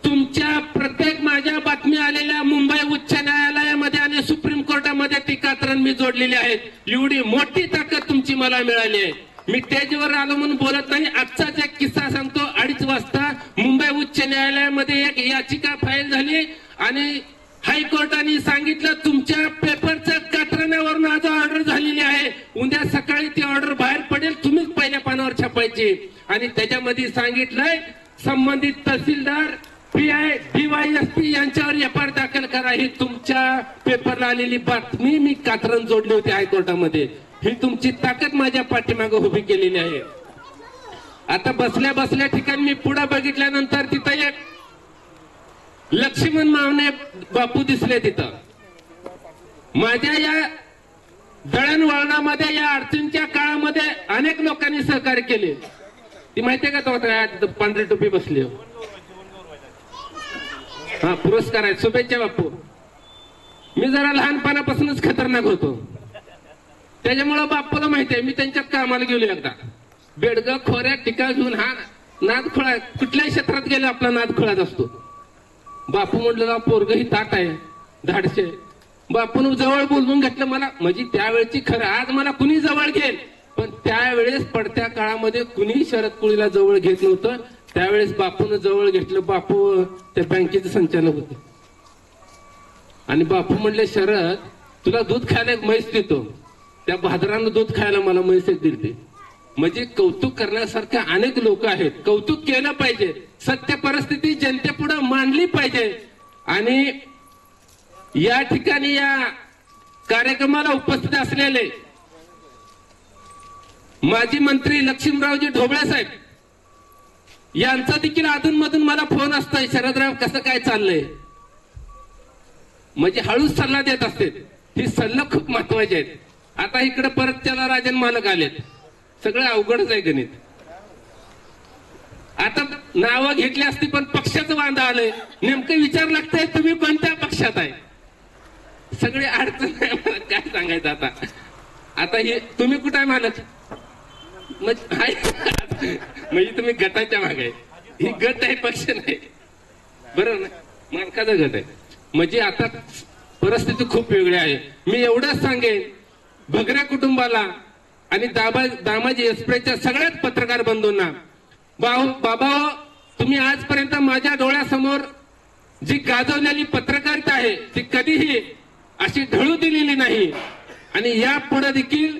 तुमच्या प्रत्येक माझ्या बातम्या आलेल्या मुंबई उच्च न्यायालयामध्ये आणि सुप्रीम कोर्टामध्ये टीकाकरण मी जोडलेले आहेत. एवढी मोठी ताकद तुमची मला मिळाली आहे. मी स्टेजवर आलो म्हणून बोलत नाही. आजचाच एक किस्सा सांगतो. 2:30 वाजता मुंबई उच्च न्यायालयामध्ये एक याचिका फाईल झाली आणि हायकोर्टाने सांगितलं तुमच्या पेपरच्या कात्रण्यावरून आज ऑर्डर झालेली आहे, उद्या सकाळी ती ऑर्डर बाहेर पडेल, तुम्हीच पहिल्या पानावर छापायची. आणि त्याच्यामध्ये सांगितलंय संबंधित तहसीलदार, PI, DYSP यांच्यावर FIR दाखल करा. ही तुमच्या पेपरला आलेली बातमी मी कात्रण जोडली होती हायकोर्टामध्ये. ही तुमची ताकद माझ्या पाठीमागे उभी केलेली आहे. आता बसल्या बसल्या ठिकाणी मी पुढे बघितल्यानंतर तिथं एक लक्ष्मण मावणे बापू दिसले. तिथं माझ्या या दळणवळणामध्ये, या अडचणीच्या काळामध्ये अनेक लोकांनी सहकार्य केले. ती माहितीये का, तो पांढरी टोपी बसली, हा पुरस्कार आहे. शुभेच्छा बापू. मी जरा लहानपणापासूनच खतरनाक होतो, त्याच्यामुळे बापूला माहिती आहे. मी त्यांच्यात कामाला गेलो एकदा, बेडग खोऱ्यात टिका घेऊन, हा नाद खोळा, कुठल्याही क्षेत्रात गेले आपला नाद खोळाच असतो. बापू म्हटलं पोरग ही ताट आहे, धाडशे. बापून जवळ बोलवून घेतलं मला, म्हणजे त्यावेळेची खरं. आज मला कुणी जवळ घेईल, पण त्यावेळेस पडत्या काळामध्ये कुणी शरद कुळीला जवळ घेत नव्हतं. त्यावेळेस बापून जवळ घेतलं. बापू त्या बँकेचे संचालक होते आणि बापू म्हणले, शरद तुला दूध खायला एक म्हैस देतो. त्या भादरानं दूध खायला मला म्हैस दिली. म्हणजे कौतुक करण्यासारखे अनेक लोक आहेत. कौतुक केलं पाहिजे, सत्य परिस्थिती जनतेपुढे मांडली पाहिजे. आणि या ठिकाणी या कार्यक्रमाला उपस्थित असलेले माजी मंत्री लक्ष्मणरावजी ढोबळे साहेब यांचा देखील अधूनमधून मला फोन असतोय, शरदराव कसं काय चाललंय, म्हणजे हळूच सल्ला देत असते. ही सल्ला खूप महत्वाचे आहेत. आता इकडे परत त्याला राजन मालक आलेत. सगळं अवघडच आहे गणित. आता नावं घेतली असती पण पक्षाचं वांदा आलंय. नेमकं विचार लागतंय तुम्ही कोणत्या पक्षात आहे. सगळे अडचण आहे. मला काय सांगायचं आता. आता हे तुम्ही कुठं आहे मालक. म्हणजे तुम्ही गटाच्या मागे आहे. ही गट आहे पक्ष नाही. बरोबर ना. मालकाचा गट आहे. म्हणजे आता परिस्थिती खूप वेगळी आहे. मी एवढंच सांगेन भगऱ्या कुटुंबाला आणि दामाजी एक्सप्रेसच्या सगळ्याच पत्रकार बंधूंना, बाबा तुम्ही आजपर्यंत माझ्या डोळ्यासमोर जी गाजवलेली पत्रकारिता आहे ती कधीही अशी ढळू दिलेली नाही. आणि या पुढे देखील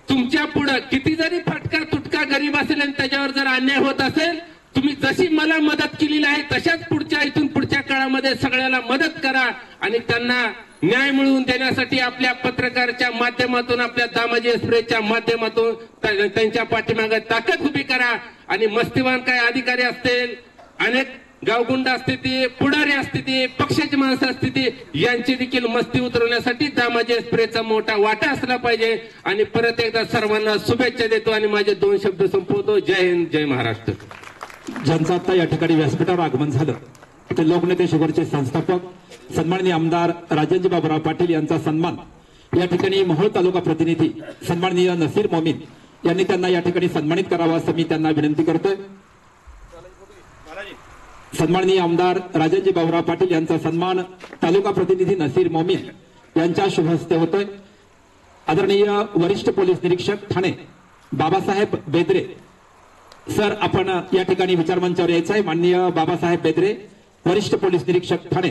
तुमच्या पुढे किती जरी फटका तुटका गरीब असेल आणि त्याच्यावर जर अन्याय होत असेल, तुम्ही जशी मला मदत केलेली आहे तशाच इथून पुढच्या काळामध्ये सगळ्याला मदत करा आणि त्यांना न्याय मिळवून देण्यासाठी आपल्या पत्रकारच्या माध्यमातून, आपल्या दामाजी एक्सप्रेसच्या माध्यमातून त्यांच्या पाठीमागे ताकद उभी करा. आणि मस्तीवान काय अधिकारी असतील, अनेक गावगुंड असते ते, पुढारी असते ते, पक्षाची माणसं असते ते, यांची देखील मस्ती उतरवण्यासाठी दामाजी एक्सप्रेसचा मोठा वाटा असला पाहिजे. आणि परत एकदा सर्वांना शुभेच्छा देतो आणि माझे 2 शब्द संपवतो. जय हिंद, जय महाराष्ट्र. ज्यांचं आता या ठिकाणी व्यासपीठावर आगमन झालं ते लोकनेते शुगरचे संस्थापक सन्माननीय आमदार राजनजी बाबूराव पाटील यांचा सन्मान या ठिकाणी मोहोळ तालुका प्रतिनिधी सन्माननीय नसीर मोमीन यांनी त्यांना या ठिकाणी सन्मानित करावं असं मी त्यांना विनंती करतोय. सन्माननीय आमदार राजनजी बाबूराव पाटील यांचा सन्मान तालुका प्रतिनिधी नसीर मोमीन यांच्या शुभ हस्ते होतोय. आदरणीय वरिष्ठ पोलीस निरीक्षक ठाणे बाबासाहेब बेदरे सर, आपण या ठिकाणी विचारमंचावर यायचं आहे. माननीय बाबासाहेब बेदरे, वरिष्ठ पोलीस निरीक्षक ठाणे.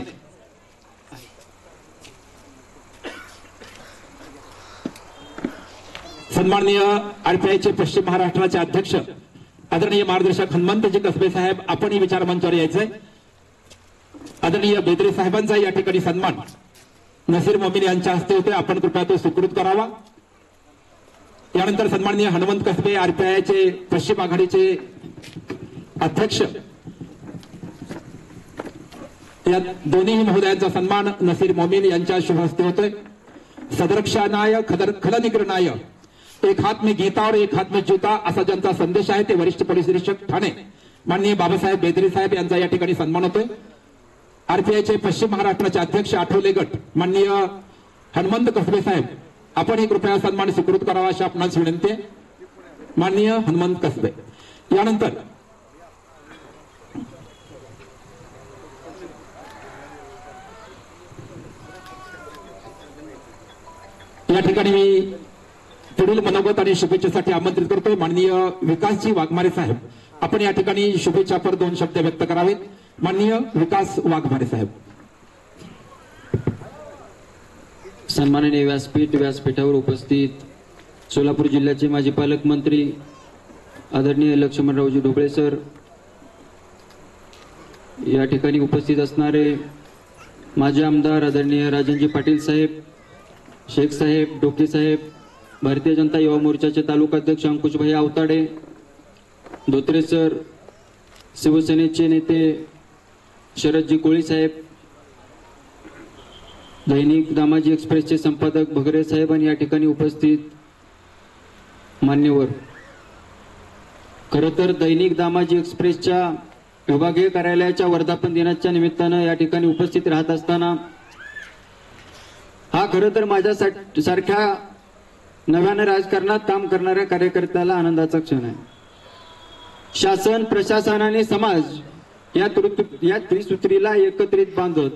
सन्माननीय आरपीआयचे पश्चिम महाराष्ट्राचे अध्यक्ष आदरणीय मार्गदर्शक हनुमंतजी कसबे साहेब, आपणही विचारमंचावर यायचंय. आदरणीय बेदरे साहेबांचा या ठिकाणी सन्मान नसीर मोमीन यांच्या हस्ते होते. आपण कृपया तो स्वीकृत करावा. यानंतर सन्माननीय हनुमंत कसबे आरपीआयचे पश्चिम आघाडीचे अध्यक्ष, या दोन्ही महोदयांचा सन्मान नसीर मोमीन यांच्या शुभ हस्ते होतोय. सदरक्षानाय खलनिग्रहणाय, एक हात में गीता और एक हात में जूता असा ज्यांचा संदेश आहे ते वरिष्ठ पोलीस निरीक्षक ठाणे माननीय बाबासाहेब बेदरे साहेब यांचा या ठिकाणी सन्मान होतोय. आरपीआयचे पश्चिम महाराष्ट्राचे अध्यक्ष आठवले गट माननीय हनुमंत कसबे साहेब, आपण ही कृपया सन्मान स्वीकृत करावा अशी आपणास विनंती आहे. माननीय हनुमंत कसबे. यानंतर या ठिकाणी मी पुढील मनोगत आणि शुभेच्छेसाठी आमंत्रित करतोय माननीय विकासजी वाघमारे साहेब, आपण या ठिकाणी शुभेच्छापर 2 शब्द व्यक्त करावेत. माननीय विकास वाघमारे साहेब. सन्माननीय व्यासपीठावर उपस्थित सोलापूर जिल्ह्याचे माजी पालकमंत्री आदरणीय लक्ष्मणरावजी ढोबळे सर, या ठिकाणी उपस्थित असणारे माजी आमदार आदरणीय राजनजी पाटील साहेब, शेख साहेब, डोके साहेब, भारतीय जनता युवा मोर्चाचे तालुका अध्यक्ष अंकुशभाई आवताडे, धोत्रे सर, शिवसेनेचे नेते शरदजी कोळी साहेब, दैनिक दामाजी एक्सप्रेसचे संपादक भगरे साहेब आणि या ठिकाणी उपस्थित मान्यवर. खरं तर दैनिक दामाजी एक्सप्रेसच्या विभागीय कार्यालयाच्या वर्धापन दिनाच्या निमित्तानं या ठिकाणी उपस्थित राहत असताना हा खरं तर माझ्या सारख्या नव्यानं राजकारणात काम करणाऱ्या कार्यकर्त्याला आनंदाचा क्षण आहे. शासन, प्रशासन आणि समाज या त्रिसूत्रीला एकत्रित बांधत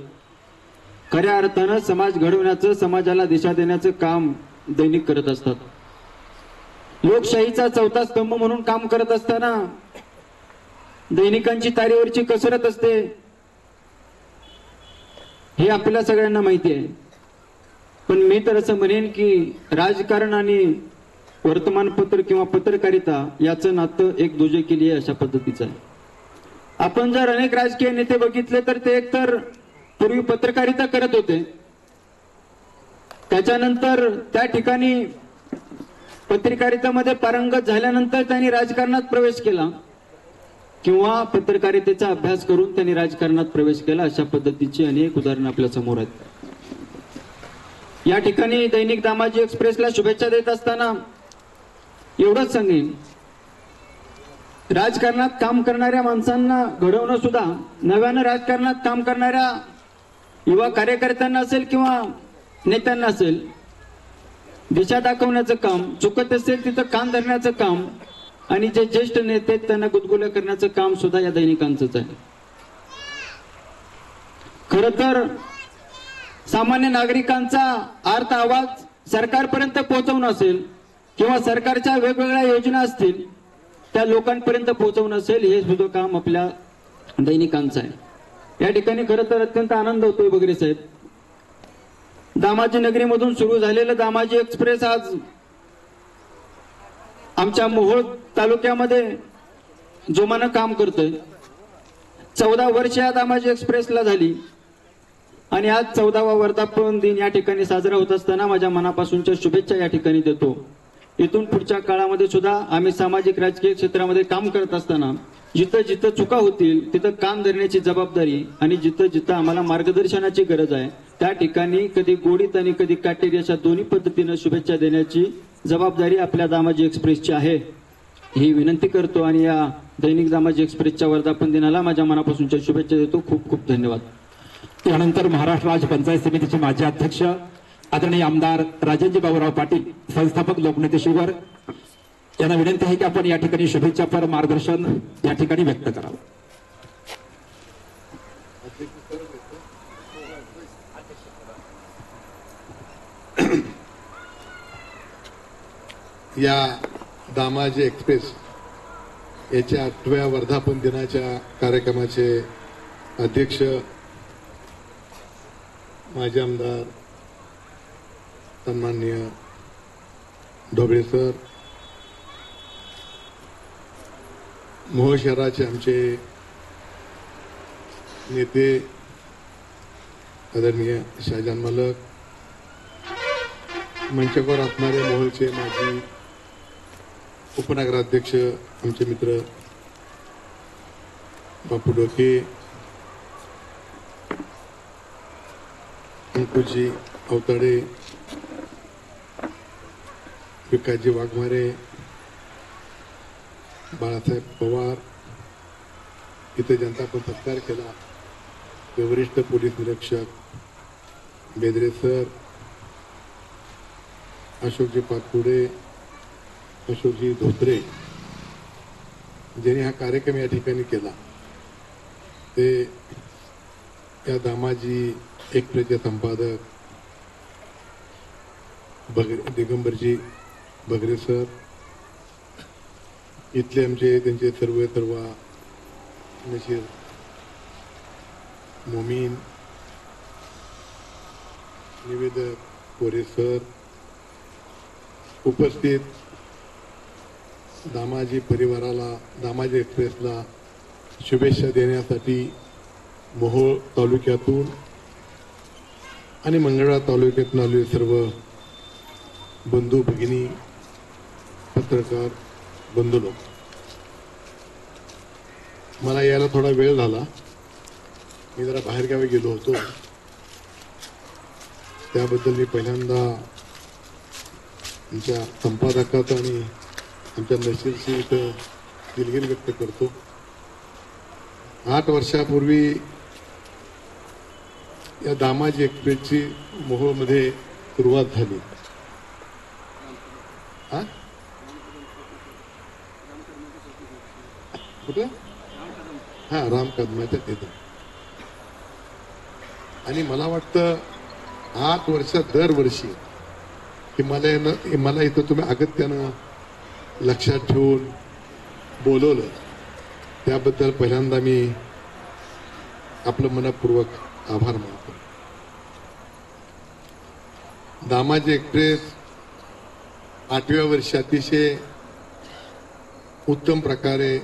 खऱ्या अर्थानं समाज घडवण्याचं, समाजाला दिशा देण्याचं काम दैनिक करत असतात. लोकशाहीचा 4था स्तंभ म्हणून काम करत असताना दैनिकांची तारेवरची कसरत असते हे आपल्या सगळ्यांना माहिती आहे. पण मी तर असं म्हणेन की राजकारण आणि वर्तमानपत्र किंवा पत्रकारिता याचं नातं एक दुजेकिली आहे अशा पद्धतीचं आहे. आपण जर अनेक राजकीय नेते बघितले तर ते एकतर पूर्वी पत्रकारिता करत होते, त्याच्यानंतर त्या ठिकाणी पत्रकारितेमध्ये पारंगत झाल्यानंतर त्यांनी राजकारणात प्रवेश केला किंवा पत्रकारितेचा अभ्यास करून त्यांनी राजकारणात प्रवेश केला. अशा पद्धतीची अनेक उदाहरणं आपल्या समोर आहेत. या ठिकाणी दैनिक दामाजी एक्सप्रेसला शुभेच्छा देत असताना एवढंच सांगेन, राजकारणात काम करणाऱ्या माणसांना घडवणं सुद्धा, नव्यानं राजकारणात काम करणाऱ्या युवा कार्यकर्त्यांना असेल किंवा नेत्यांना असेल, दिशा दाखवण्याचं काम, चुकत असेल तिथं कान धरण्याचं काम, आणि जे ज्येष्ठ नेते आहेत त्यांना गुदगुल्या करण्याचं काम सुद्धा या दैनिकांचंच आहे. खर तर सामान्य नागरिकांचा आर्त आवाज सरकारपर्यंत पोहोचवणं असेल किंवा सरकारच्या वेगवेगळ्या योजना असतील त्या लोकांपर्यंत पोहोचवणं असेल, हे सुद्धा काम आपल्या दैनिकांचं आहे. या ठिकाणी खरं तर अत्यंत आनंद होतोय बगरे साहेब. दामाजी नगरीमधून सुरू झालेलं दामाजी एक्सप्रेस आज आमच्या मोहोळ तालुक्यामध्ये जोमानं काम करतोय. 14 वर्ष या दामाजी एक्सप्रेसला झाली आणि आज 14वा वर्धापन दिन या ठिकाणी साजरा होत असताना माझ्या मनापासूनच्या शुभेच्छा या ठिकाणी देतो. इथून पुढच्या काळामध्ये सुद्धा आम्ही सामाजिक राजकीय क्षेत्रामध्ये काम करत असताना जिथं जिथं चुका होतील तिथं कान धरण्याची जबाबदारी आणि जिथं जिथं आम्हाला मार्गदर्शनाची गरज आहे त्या ठिकाणी कधी गोडीत आणि कधी काटेरी अशा दोन्ही पद्धतीनं शुभेच्छा देण्याची जबाबदारी आपल्या दामाजी एक्सप्रेसची आहे, ही विनंती करतो आणि या दैनिक दामाजी एक्सप्रेसच्या वर्धापन दिनाला माझ्या मनापासूनच्या शुभेच्छा देतो. खूप खूप धन्यवाद. त्यानंतर महाराष्ट्र राज्य पंचायत समितीचे माजी अध्यक्ष आदरणीय आमदार राजेंद्र बाबूराव पाटील, संस्थापक लोकनेते शिवर, यांना विनंती आहे की आपण या ठिकाणी शुभेच्छापर मार्गदर्शन या ठिकाणी व्यक्त करावं. या दामाजी एक्सप्रेस याच्या 8व्या वर्धापन दिनाच्या कार्यक्रमाचे अध्यक्ष माजी आमदार सन्माननीय ढोबळे सर, मोहोळ शहराचे आमचे नेते आदरणीय शाहजान मालक, मंचावर असणारे मोहोळचे माजी उपनगराध्यक्ष आमचे मित्र बापू डोके, अंकुजी अवताडे, विकासजी वाघमारे, बाळासाहेब पवार, इथे जनता पण सत्कार केला, वरिष्ठ पोलीस निरीक्षक बेदरे सर, अशोकजी पातपुडे, अशोकजी धोत्रे, ज्यांनी हा कार्यक्रम या ठिकाणी केला, ते या दामाजी एक्सप्रेसचे संपादक दिगंबरजी बगरे सर, इथले आमचे त्यांचे सर्व नशीर मोमीन, निवेदक कोरे सर, उपस्थित दामाजी परिवाराला, दामाजी एक्सप्रेसला शुभेच्छा देण्यासाठी मोहोळ तालुक्यातून आणि मंगळवेढा तालुक्यातून आलेले सर्व बंधू भगिनी, पत्रकार बंधूंनो, मला यायला थोडा वेळ झाला. मी जरा बाहेरगावी गेलो होतो, त्याबद्दल मी पहिल्यांदा आमच्या संपादकाचा आणि आमच्या नशीरशी इथं दिलगिरी व्यक्त करतो. 8 वर्षापूर्वी या दामाजी एक्सप्रेसची मोहोळमध्ये सुरुवात झाली. कुठं? राम कदमाच्या तिथं. आणि मला वाटतं 8 वर्ष दरवर्षी मला इथं तुम्ही अगत्यानं लक्षात ठेवून बोलवलं, त्याबद्दल पहिल्यांदा मी आपलं मनपूर्वक आभार मानतो. दामाजी एक्सप्रेस 8व्या वर्षी अतिशय उत्तम प्रकारे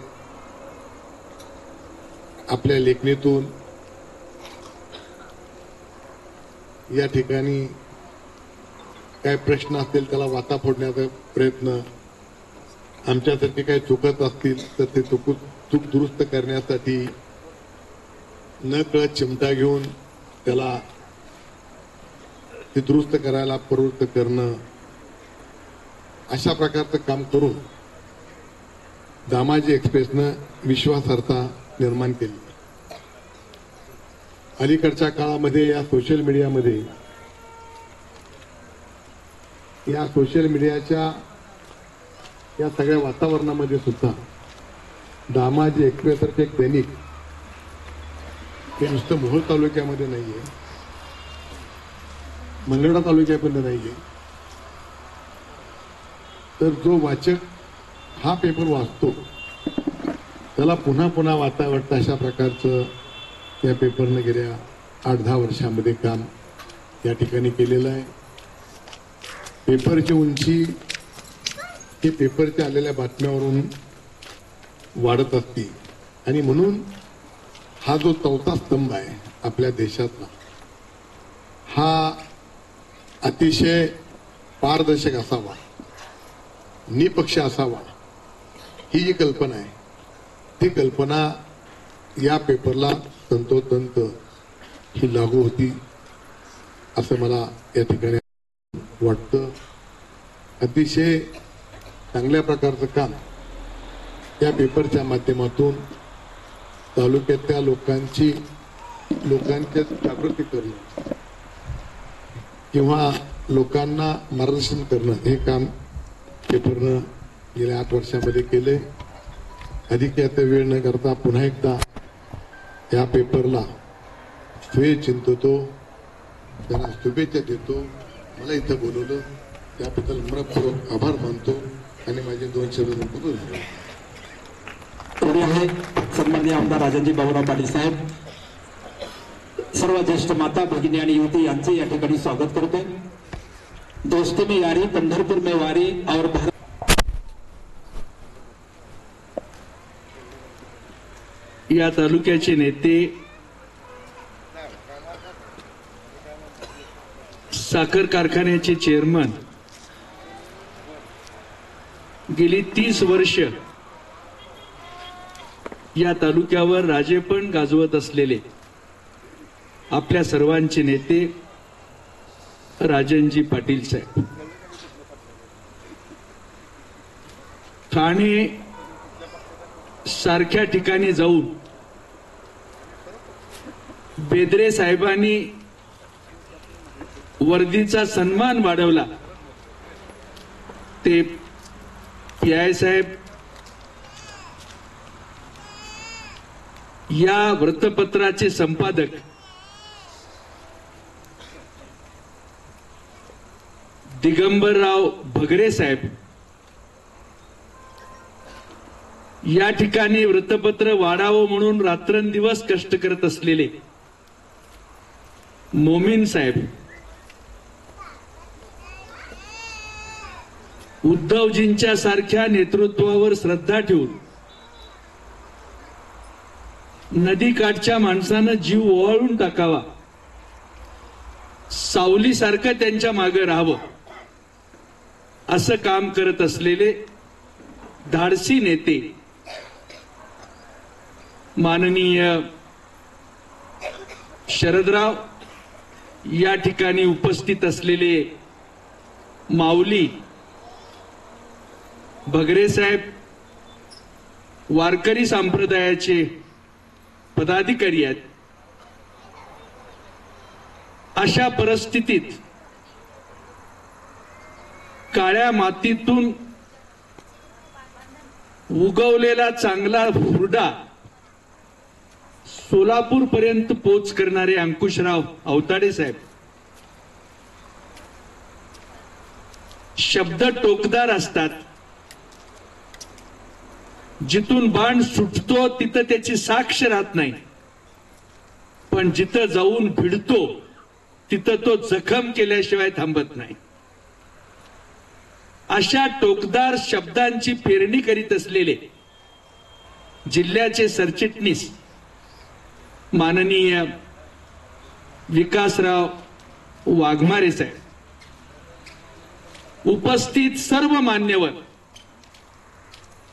आपल्या लेखणीतून या ठिकाणी काय प्रश्न असतील त्याला वाता फोडण्याचा प्रयत्न, आमच्यासारखे काही चुकत असतील तर ते चूक दुरुस्त करण्यासाठी न कळत चिमटा घेऊन त्याला ती दुरुस्त करायला प्रवृत्त करणं, अशा प्रकारचं काम करून दामाजी एक्सप्रेसनं विश्वासार्हता निर्माण केली. अलीकडच्या काळामध्ये या सोशल मीडियाच्या या सगळ्या वातावरणामध्ये सुद्धा दामाजी एक्सप्रेससारखे एक दैनिक हे नुसतं मोहोळ तालुक्यामध्ये नाहीये, मंगळवेढा तालुक्यामध्ये नाहीये, तर जो वाचक हा पेपर वाचतो त्याला पुन्हा पुन्हा वाटतं अशा प्रकारचं या पेपरनं गेल्या 8-10 वर्षांमध्ये काम या ठिकाणी केलेलं आहे. पेपरची उंची ही पेपरच्या आलेल्या बातम्यावरून वाढत असते आणि म्हणून हा जो चौथा स्तंभ आहे आपल्या देशातला, हा अतिशय पारदर्शक असावा, निपक्ष असावा, ही जी कल्पना आहे ती कल्पना या पेपरला तंतोतंत ही लागू होती असं मला या ठिकाणी वाटतं. अतिशय चांगल्या प्रकारचं काम या पेपरच्या माध्यमातून तालुक्यातल्या लोकांच्या जागृती करणं किंवा लोकांना मार्गदर्शन करणं हे काम पेपरनं गेल्या 8 वर्षांमध्ये केले. अधिक याचा वेळ न करता पुन्हा एकदा या पेपरला श्रेय चिंततो, त्यांना शुभेच्छा देतो. मला इथं बोलवलं त्याबद्दल मनपूर्वक आभार मानतो आणि माझे 2 शब्द बोलतो. आहे सन्माननीय आमदार राजनजी बाबूराव पाटील साहेब, सर्व ज्येष्ठ माता भगिनी आणि युवती यांचे या ठिकाणी स्वागत करते. दोस्ती में यारी, पंढरपूर में वारी और भारत. या तालुक्याचे नेते, साखर कारखान्याचे चेअरमन, गेली 30 वर्ष या तालुक्यावर राजेपण गाजवत असलेले आपल्या सर्वांचे नेते राजनजी पाटील साहेब, ठाणे सारख्या ठिकाणी जाऊन बेदरे साहेबांनी वर्दीचा सन्मान वाढवला. ते PI साहेब या वृत्तपत्राचे संपादक दिगंबरराव भगरे साहेब या ठिकाणी वृत्तपत्र वाढावं म्हणून रात्रंदिवस कष्ट करत असलेले मोमीन साहेब, उद्धवजींच्या सारख्या नेतृत्वावर श्रद्धा ठेवून नदीकाठच्या माणसानं जीव ओवाळून टाकावा, सावलीसारखं त्यांच्या मागे राहावं असं काम करत असलेले धाडसी नेते माननीय शरदराव, या ठिकाणी उपस्थित असलेले माऊली भगरे साहेब, वारकरी संप्रदायाचे पदाधिकारी आहेत. अशा परिस्थितीत काळ्या मातीतून उगवलेला चांगला हुरडा सोलापूर पर्यंत पोच करणारे अंकुशराव अवताडे साहेब, शब्द टोकदार असतात. जिथून बाण सुटतो तिथं त्याची साक्ष राहत नाही, पण जिथं जाऊन भिडतो तिथं तो जखम केल्याशिवाय थांबत नाही. अशा टोकदार शब्दांची पेरणी करीत असलेले जिल्ह्याचे सरचिटणीस माननीय विकासराव वाघमारे साहेब, उपस्थित सर्व मान्यवर,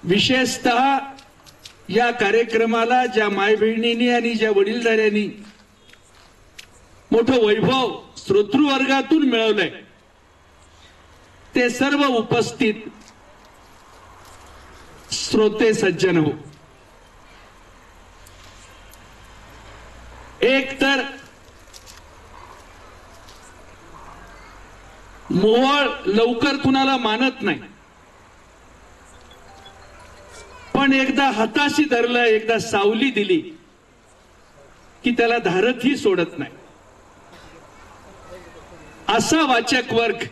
विशेषतः या कार्यक्रमाला ज्या माय बहिणींनी आणि ज्या वडीलधाऱ्यांनी मोठं वैभव श्रोतृवर्गातून मिळवलंय ते सर्व उपस्थित श्रोते सज्जन हो. एक तर मोहोळ लवकर कुणाला मानत नाही, पण एकदा हाताशी धरलं, एकदा सावली दिली की त्याला धारतही सोडत नाही. असा वाचक वर्ग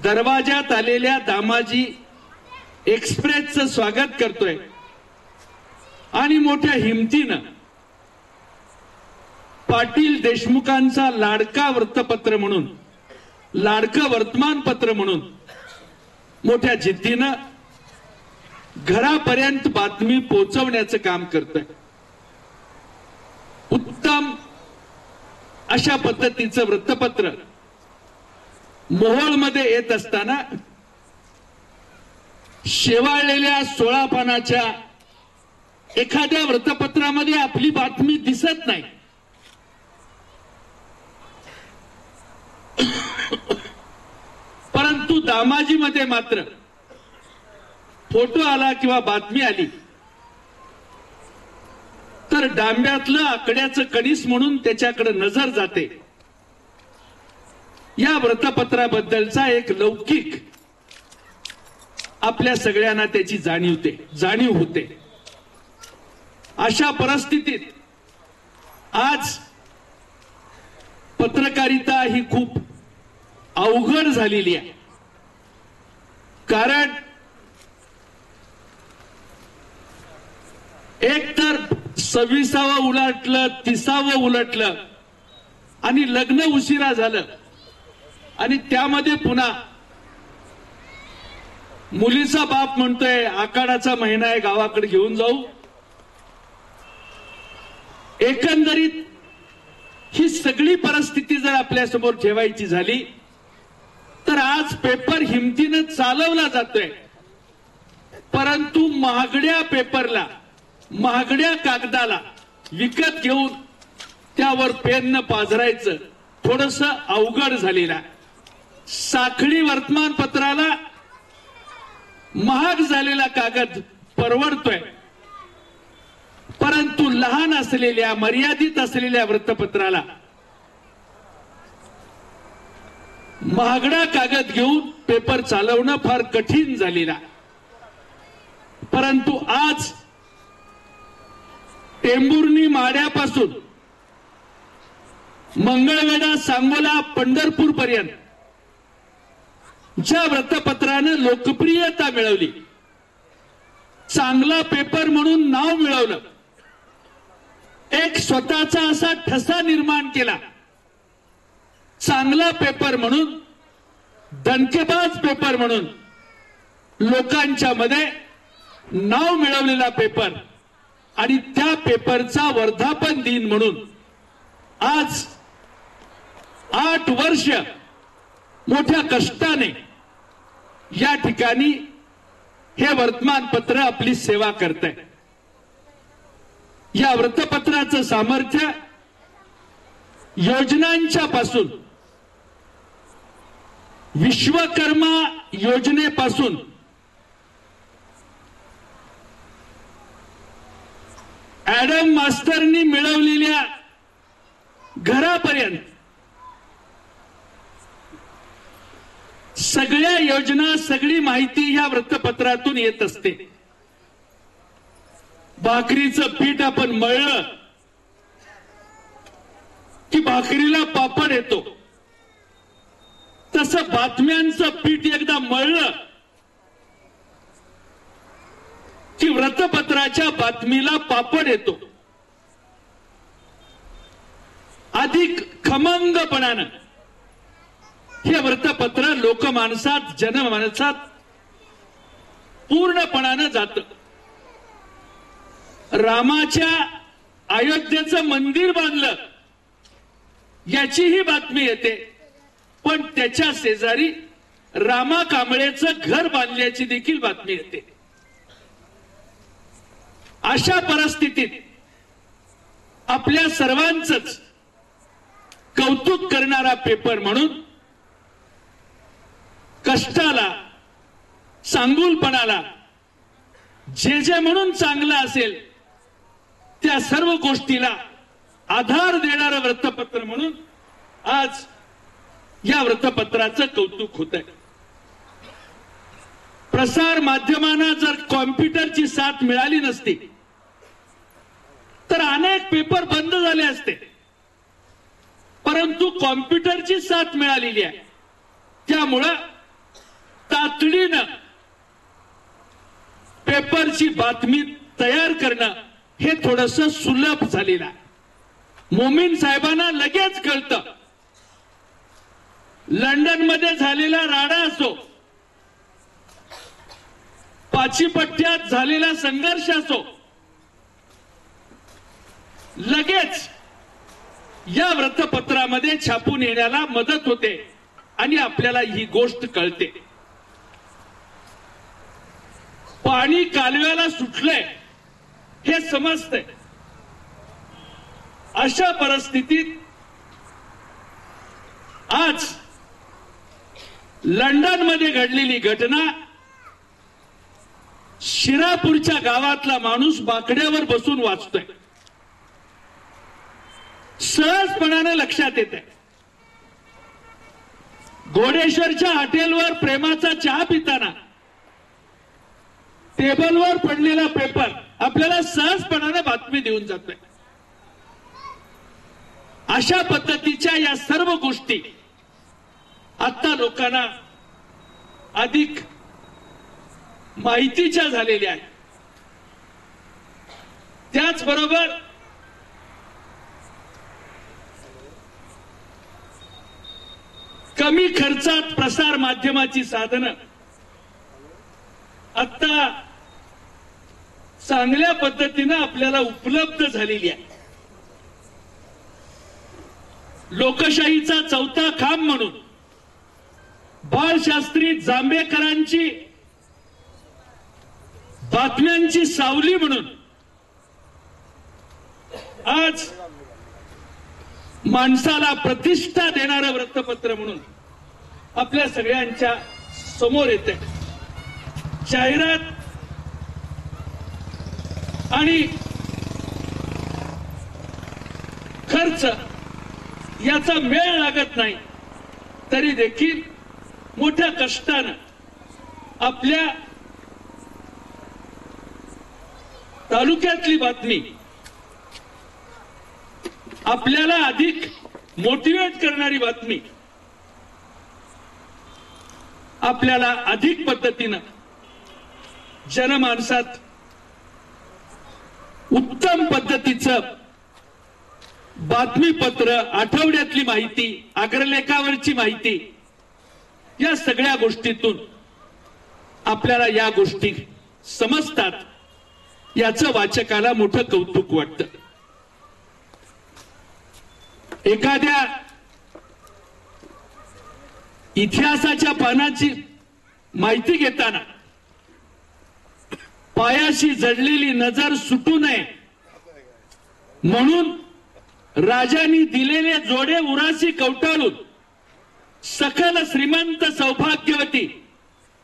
दरवाजात आलेल्या दामाजी एक्सप्रेसचं स्वागत करतोय आणि मोठ्या हिमतीनं पाटील देशमुखांचा लाडका वृत्तपत्र म्हणून, लाडकं वर्तमानपत्र म्हणून मोठ्या जिद्दीनं घरापर्यंत बातमी पोहोचवण्याचं काम करतोय. उत्तम अशा पद्धतीचं वृत्तपत्र मोहोळमध्ये येत असताना शेवाळलेल्या 16 पानाच्या एखाद्या वृत्तपत्रामध्ये आपली बातमी दिसत नाही, परंतु दामाजीमध्ये मात्र फोटो आला किंवा बातमी आली तर डांब्यातलं आकड्याचं कणीस म्हणून त्याच्याकडे नजर जाते. या वृत्तपत्राबद्दलचा एक लौकिक आपल्या सगळ्यांना त्याची जाणीव होते. अशा परिस्थितीत आज पत्रकारिता ही खूप अवघड झालेली आहे. कारण एक तर 26वा उलटलं, 30वा उलटलं आणि लग्न उशिरा झालं आणि त्यामध्ये पुन्हा मुलीचा बाप म्हणतोय आखाडाचा महिना आहे, गावाकडे घेऊन जाऊ. एकंदरीत ही सगळी परिस्थिती जर आपल्या समोर ठेवायची झाली तर आज पेपर हिमतीनं चालवला जातोय, परंतु महागड्या पेपरला, महागड्या कागदाला विकत घेऊन त्यावर पेननं पाझरायचं थोडस अवघड झालेलं आहे. साखळी वर्तमानपत्राला महाग झालेला कागद परवडतोय, परंतु लहान असलेल्या, मर्यादित असलेल्या वृत्तपत्राला महागडा कागद घेऊन पेपर चालवणं फार कठीण झालेला. परंतु आज टेंभुर्णी माड्यापासून मंगळवेढा, सांगोला, पंढरपूर पर्यंत ज्या वृत्तपत्रानं लोकप्रियता मिळवली, चांगला पेपर म्हणून नाव मिळवलं, एक स्वतःचा असा ठसा निर्माण केला, चांगला पेपर म्हणून, दणकेबाज पेपर म्हणून लोकांच्या मध्ये नाव मिळवलेला पेपर आणि त्या पेपरचा वर्धापन दिन म्हणून आज 8 वर्ष मोठ्या कष्टाने या ठिकाणी हे वर्तमानपत्र आपली सेवा करतंय. या वृत्तपत्राचं सामर्थ्य योजनांच्या पासून, विश्वकर्मा योजनेपासून ऍडम मास्टरनी मिळवलेल्या घरापर्यंत सगळ्या योजना, सगळी माहिती या वृत्तपत्रातून येत असते. भाकरीचं पीठ आपण मळलं की भाकरीला पापड येतो, तसं बातम्यांचं पीठ एकदा मळलं की वृत्तपत्राच्या बातमीला पापड येतो. अधिक खमंगपणानं हे वृत्तपत्र लोकमानसात, जनमानसात पूर्णपणानं जातं. रामाच्या अयोध्येचं मंदिर बांधलं याचीही बातमी येते, पण त्याच्या शेजारी रामा कांबळेचं घर बांधल्याची देखील बातमी येते. अशा परिस्थितीत आपल्या सर्वांचंच कौतुक करणारा पेपर म्हणून कष्टाला, चांगुलपणाला जे जे म्हणून चांगलं असेल त्या सर्व गोष्टीला आधार देणारं वृत्तपत्र म्हणून आज या वृत्तपत्राचं कौतुक होत आहे. प्रसार माध्यमांना जर कॉम्प्युटरची साथ मिळाली नसती तर अनेक पेपर बंद झाले असते, परंतु कॉम्प्युटरची साथ मिळालेली आहे. त्यामुळं तातडीनं पेपरची बातमी तयार करणं हे थोडंसं सुलभ झालेलं आहे. मोमीन साहेबांना लगेच कळतं. लंडन मध्ये झालेला राडा असो, पाचीपट्ट्यात झालेला संघर्ष असो, लगेच या वृत्तपत्रामध्ये छापून येण्याला मदत होते आणि आपल्याला ही गोष्ट कळते. पाणी कालव्याला सुटलंय हे समजतंय. अशा परिस्थितीत आज लंडन मध्ये घडलेली घटना शिरापूरच्या गावातला माणूस बाकड्यावर बसून वाचतोय. सहजपणाने लक्षात येत आहे. घोडेश्वरच्या हॉटेलवर प्रेमाचा चहा पिताना टेबलवर पडलेला पेपर आपल्याला सहजपणाने बातमी देऊन जातोय. अशा पद्धतीच्या या सर्व गोष्टी आता लोकांना अधिक माहितीच्या झालेल्या आहेत. त्याचबरोबर कमी खर्चात प्रसार माध्यमाची साधनं आता चांगल्या पद्धतीनं आपल्याला उपलब्ध झालेली आहे. लोकशाहीचा चौथा खांब म्हणून बाळशास्त्री जांभेकरांची बातम्यांची सावली म्हणून आज माणसाला प्रतिष्ठा देणारं वृत्तपत्र म्हणून आपल्या सगळ्यांच्या समोर येते. जाहिरात आणि खर्च याचा मेळ लागत नाही, तरी देखील मोठ्या कष्टानं आपल्या तालुक्यातली बातमी आपल्याला अधिक मोटिवेट करणारी बातमी आपल्याला अधिक पद्धतीनं जनमानसात उत्तम पद्धतीचं बातमीपत्र, आठवड्यातली माहिती, अग्रलेखावरची माहिती, या सगळ्या गोष्टीतून आपल्याला या गोष्टी समजतात. याचं वाचकाला मोठं कौतुक वाटतं. एखाद्या इतिहासाच्या पानाची माहिती घेताना पायाशी जडलेली नजर सुटू नये म्हणून राजांनी दिलेले जोडे उराशी कवटाळून सकल श्रीमंत सौभाग्यवती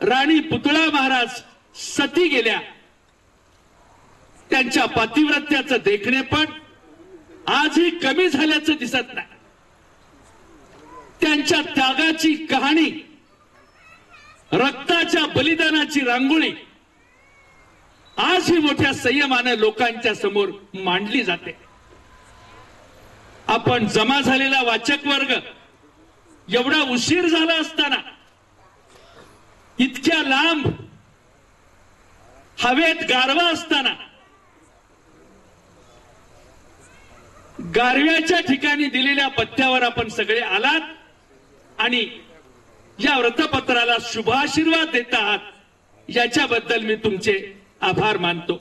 राणी पुतळा महाराज सती गेल्या. त्यांच्या पातिव्रत्याचं देखणेपण आजही कमी झाल्याचं दिसत नाही. त्यांच्या त्यागाची कहाणी, रक्ताच्या बलिदानाची रांगोळी आजही मोठ्या संयमानं लोकांच्या समोर मांडली जाते. आपण जमा झालेला वाचक वर्ग एवढा उशीर झाला असताना, इतक्या लांब हवेत गारवा असताना, गारव्याच्या ठिकाणी दिलेल्या पथ्यावर आपण सगळे आलात आणि या वृत्तपत्राला शुभाशीर्वाद देत आहात, याच्याबद्दल मी तुमचे आभार मानतो.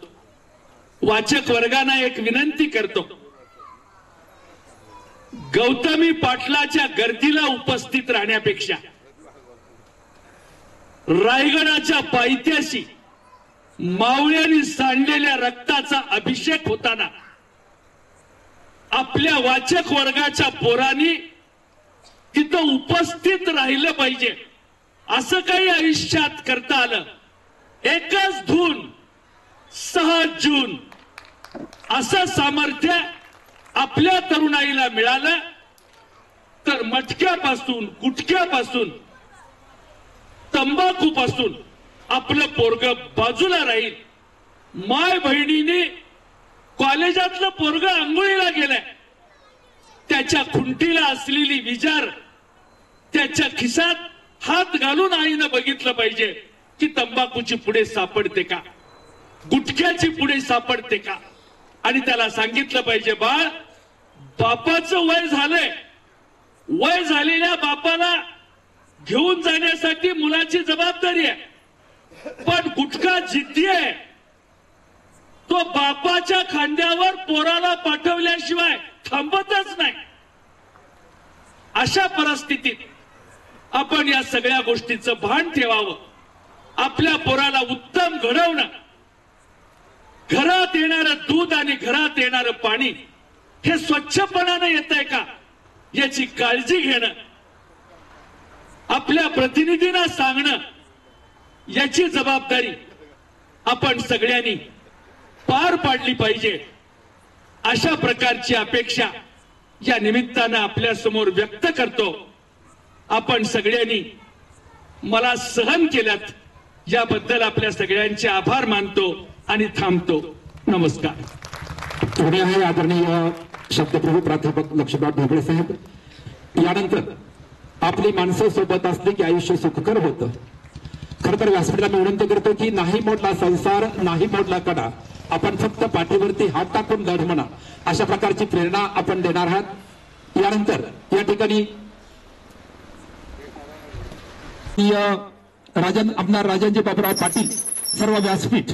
वाचक वर्गांना एक विनंती करतो, गौतमी पाटलाच्या गर्दीला उपस्थित राहण्यापेक्षा रायगडाच्या पायथ्याशी मावळ्यांनी सांडलेल्या रक्ताचा अभिषेक होताना आपल्या वाचक वर्गाच्या पोरांनी तिथं उपस्थित राहिलं पाहिजे. असं काही आयुष्यात करता आलं. एकच धून 6 जून असं सामर्थ्य आपल्या तरुणाईला मिळालं तर मटक्यापासून, गुटख्यापासून, तंबाखूपासून आपलं पोरग बाजूला राहील. माय बहिणीने कॉलेजातलं पोरग आंघोळीला गेलंय, त्याच्या खुंटीला असलेली विजार त्याच्या खिसात हात घालून आईनं बघितलं पाहिजे की तंबाखूची पुढे सापडते का, गुटख्याची पुढे सापडते का. आणि त्याला सांगितलं पाहिजे, बाळ, बापाचं वय झालंय, वय झालेल्या बापाला घेऊन जाण्यासाठी मुलाची जबाबदारी आहे. पण गुटखा जिद्दी आहे, तो बापाच्या खांद्यावर पोराला पाठवल्याशिवाय थांबतच नाही. अशा परिस्थितीत आपण या सगळ्या गोष्टीचं भान ठेवावं. आपल्या पोराला उत्तम घडवणं, घरात येणारं दूध आणि घरात येणारं पाणी हे स्वच्छपणानं येतंय का याची काळजी घेणं, आपल्या प्रतिनिधींना सांगणं, याची जबाबदारी आपण सगळ्यांनी पार पाडली पाहिजे. अशा प्रकारची अपेक्षा या निमित्तानं आपल्या समोर व्यक्त करतो. आपण सगळ्यांनी मला सहन केल्यात याबद्दल आपल्या सगळ्यांचे आभार मानतो आणि थांबतो. नमस्कार. पुढे आहे आदरणीय शब्दप्रभू प्राध्यापक लक्ष्मण ढोबळे साहेब. यानंतर आपली माणसं सोबत असली की आयुष्य सुखकर होतं. खरं तर व्यासपीठाला मी विनंती करतो की नाही मोडला संसार, नाही मोडला कडा, आपण फक्त पाठीवरती हात टाकून लढ म्हणा, अशा प्रकारची प्रेरणा आपण देणार आहात. यानंतर या ठिकाणी आमदार राजनजी बाबूराव पाटील सर्व व्यासपीठ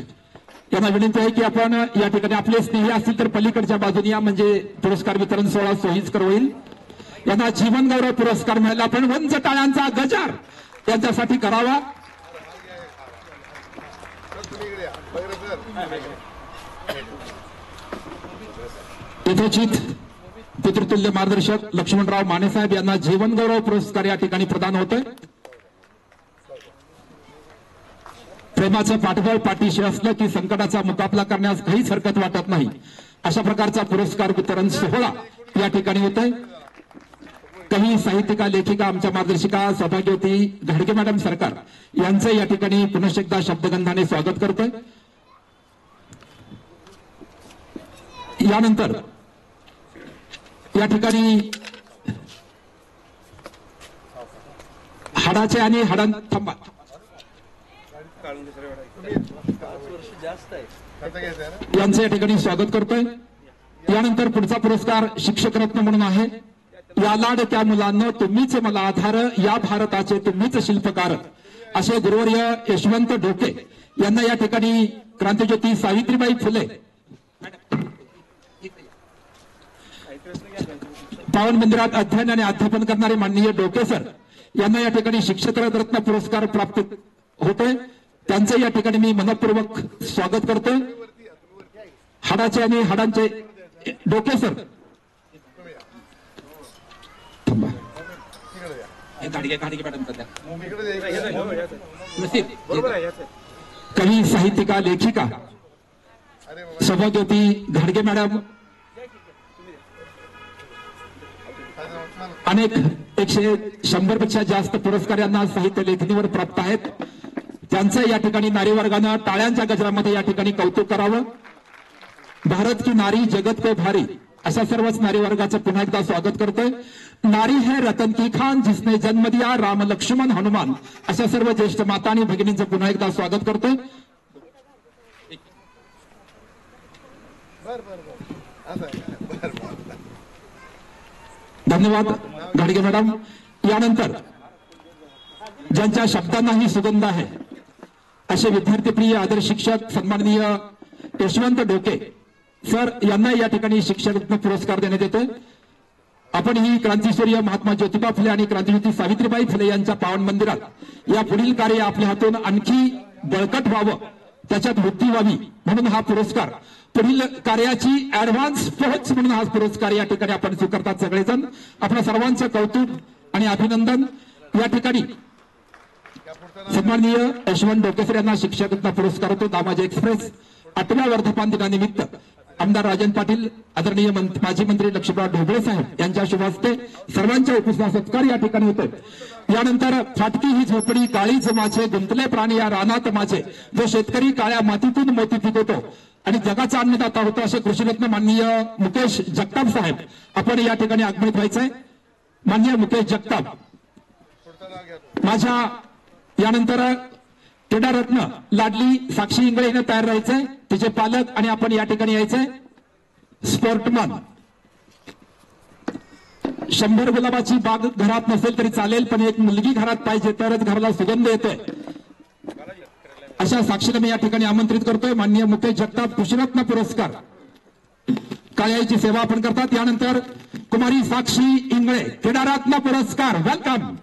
यांना विनंती आहे की आपण या ठिकाणी आपले स्नेही असतील तर पलीकडच्या बाजूने या, म्हणजे पुरस्कार वितरण सोहळा सोयीस्कर होईल. यांना जीवन गौरव पुरस्कार मिळाला. आपण वंच टाळ्यांचा गजार यांच्यासाठी करावा. यथोचित पितृतुल्य मार्गदर्शक लक्ष्मणराव माने साहेब यांना जीवन गौरव पुरस्कार या ठिकाणी प्रदान होतोय. प्रेमाचं पाठबळ पाठीशी असलं की संकटाचा मुकाबला करण्यास काहीच हरकत वाटत नाही. अशा प्रकारचा पुरस्कार वितरण सोहळा या ठिकाणी होतोय. कवी, साहित्यिका, लेखिका आमच्या मार्गदर्शिका सौभाग्यवती घाडगे मॅडम सरकार यांचं या ठिकाणी पुनश्च एकदा शब्दगंधाने स्वागत करतोय. यानंतर या ठिकाणी हाडाचे आणि थांबा यांचं या ठिकाणी स्वागत करतोय. यानंतर पुढचा पुरस्कार शिक्षक रत्न म्हणून आहे. या लाडक्या मुलांना तुम्हीच मला आधार, या भारताचे तुम्हीच शिल्पकार, असे गुरुवर्य यशवंत ढोके यांना या ठिकाणी क्रांतिज्योती सावित्रीबाई फुले पावन मंदिरात अध्ययन आणि अध्यापन करणारे माननीय डोके सर यांना या ठिकाणी शिक्षक रत्न पुरस्कार प्राप्त होतोय. त्यांचं या ठिकाणी मी मनपूर्वक स्वागत करतोय. हाडाचे आणि हाडांचे डोके सर कवी, साहित्यिका, लेखिका सौभाग्यवती घाडगे मॅडम अनेक 100 पेक्षा जास्त पुरस्कार यांना साहित्य लेखणीवर प्राप्त आहेत. त्यांचं या ठिकाणी नारी वर्गानं टाळ्यांच्या गजरामध्ये या ठिकाणी कौतुक करावं. भारत की नारी जगत को भारी अशा सर्वच नारी वर्गाचं पुन्हा एकदा स्वागत करतोय. नारी है रतन की खान जिसने जन्म दिया राम लक्ष्मण हनुमान अशा सर्व ज्येष्ठ माता आणि भगिनींचं पुन्हा एकदा स्वागत करतोय. धन्यवाद घाडगे मॅडम. यानंतर ज्यांच्या शब्दांनाही सुगंध आहे असे विद्यार्थीप्रिय आदर्श शिक्षक सन्माननीय यशवंत ढोके सर यांना या ठिकाणी शिक्षक रत्न पुरस्कार देण्यात येतोय. आपण ही क्रांतीसूर्य महात्मा ज्योतिबा फुले आणि क्रांतिज्योती सावित्रीबाई फुले यांच्या पावन मंदिरात या पुढील कार्य आपल्या हातून आणखी बळकट व्हावं, त्याच्यात वृद्धी व्हावी म्हणून हा पुरस्कार, पुढील कार्याची ऍडव्हान्स पोहोच म्हणून हा पुरस्कार या ठिकाणी आपण स्वीकारतात. सगळेजण आपल्या सर्वांचं कौतुक आणि अभिनंदन. या ठिकाणी सन्माननीय यशवंत डोकेसर यांना शिक्षक रत्न पुरस्कार होतो. दामाजी एक्सप्रेस 8व्या वर्धापन दिनानिमित्त आमदार राजन पाटील, आदरणीय माजी मंत्री लक्ष्मणराव ढोबळे साहेब यांच्या शुभ हस्ते सर्वांच्या उपस्थितीचा सत्कार या ठिकाणी होतोय. यानंतर फाटकी ही झोपडी, काळीच माझे, गुंतले प्राणी या रानात माझे, जो शेतकरी काळ्या मातीतून मोती पिकवतो आणि जगाचा अन्नदाता होतो, असे कृषीरत्न माननीय मुकेश जगताप साहेब आपण या ठिकाणी आगमनित व्हायचंय. माननीय मुकेश जगताप. माझ्या यानंतर क्रीडारत्न लाडली साक्षी इंगळे हिने तयार राहायचंय, तिचे पालक आणि आपण या ठिकाणी यायचंय. स्पोर्टमन 100 गुलाबाची बाग घरात नसेल तरी चालेल, पण एक मुलगी घरात पाहिजे तरच घराला सुगंध येतोय, अशा साक्षीला मी या ठिकाणी आमंत्रित करतोय. माननीय मुकेश जगताप कृषीरत्न पुरस्कार काळ्याची सेवा आपण करतात. यानंतर कुमारी साक्षी इंगळे क्रीडारत्न पुरस्कार. वेलकम.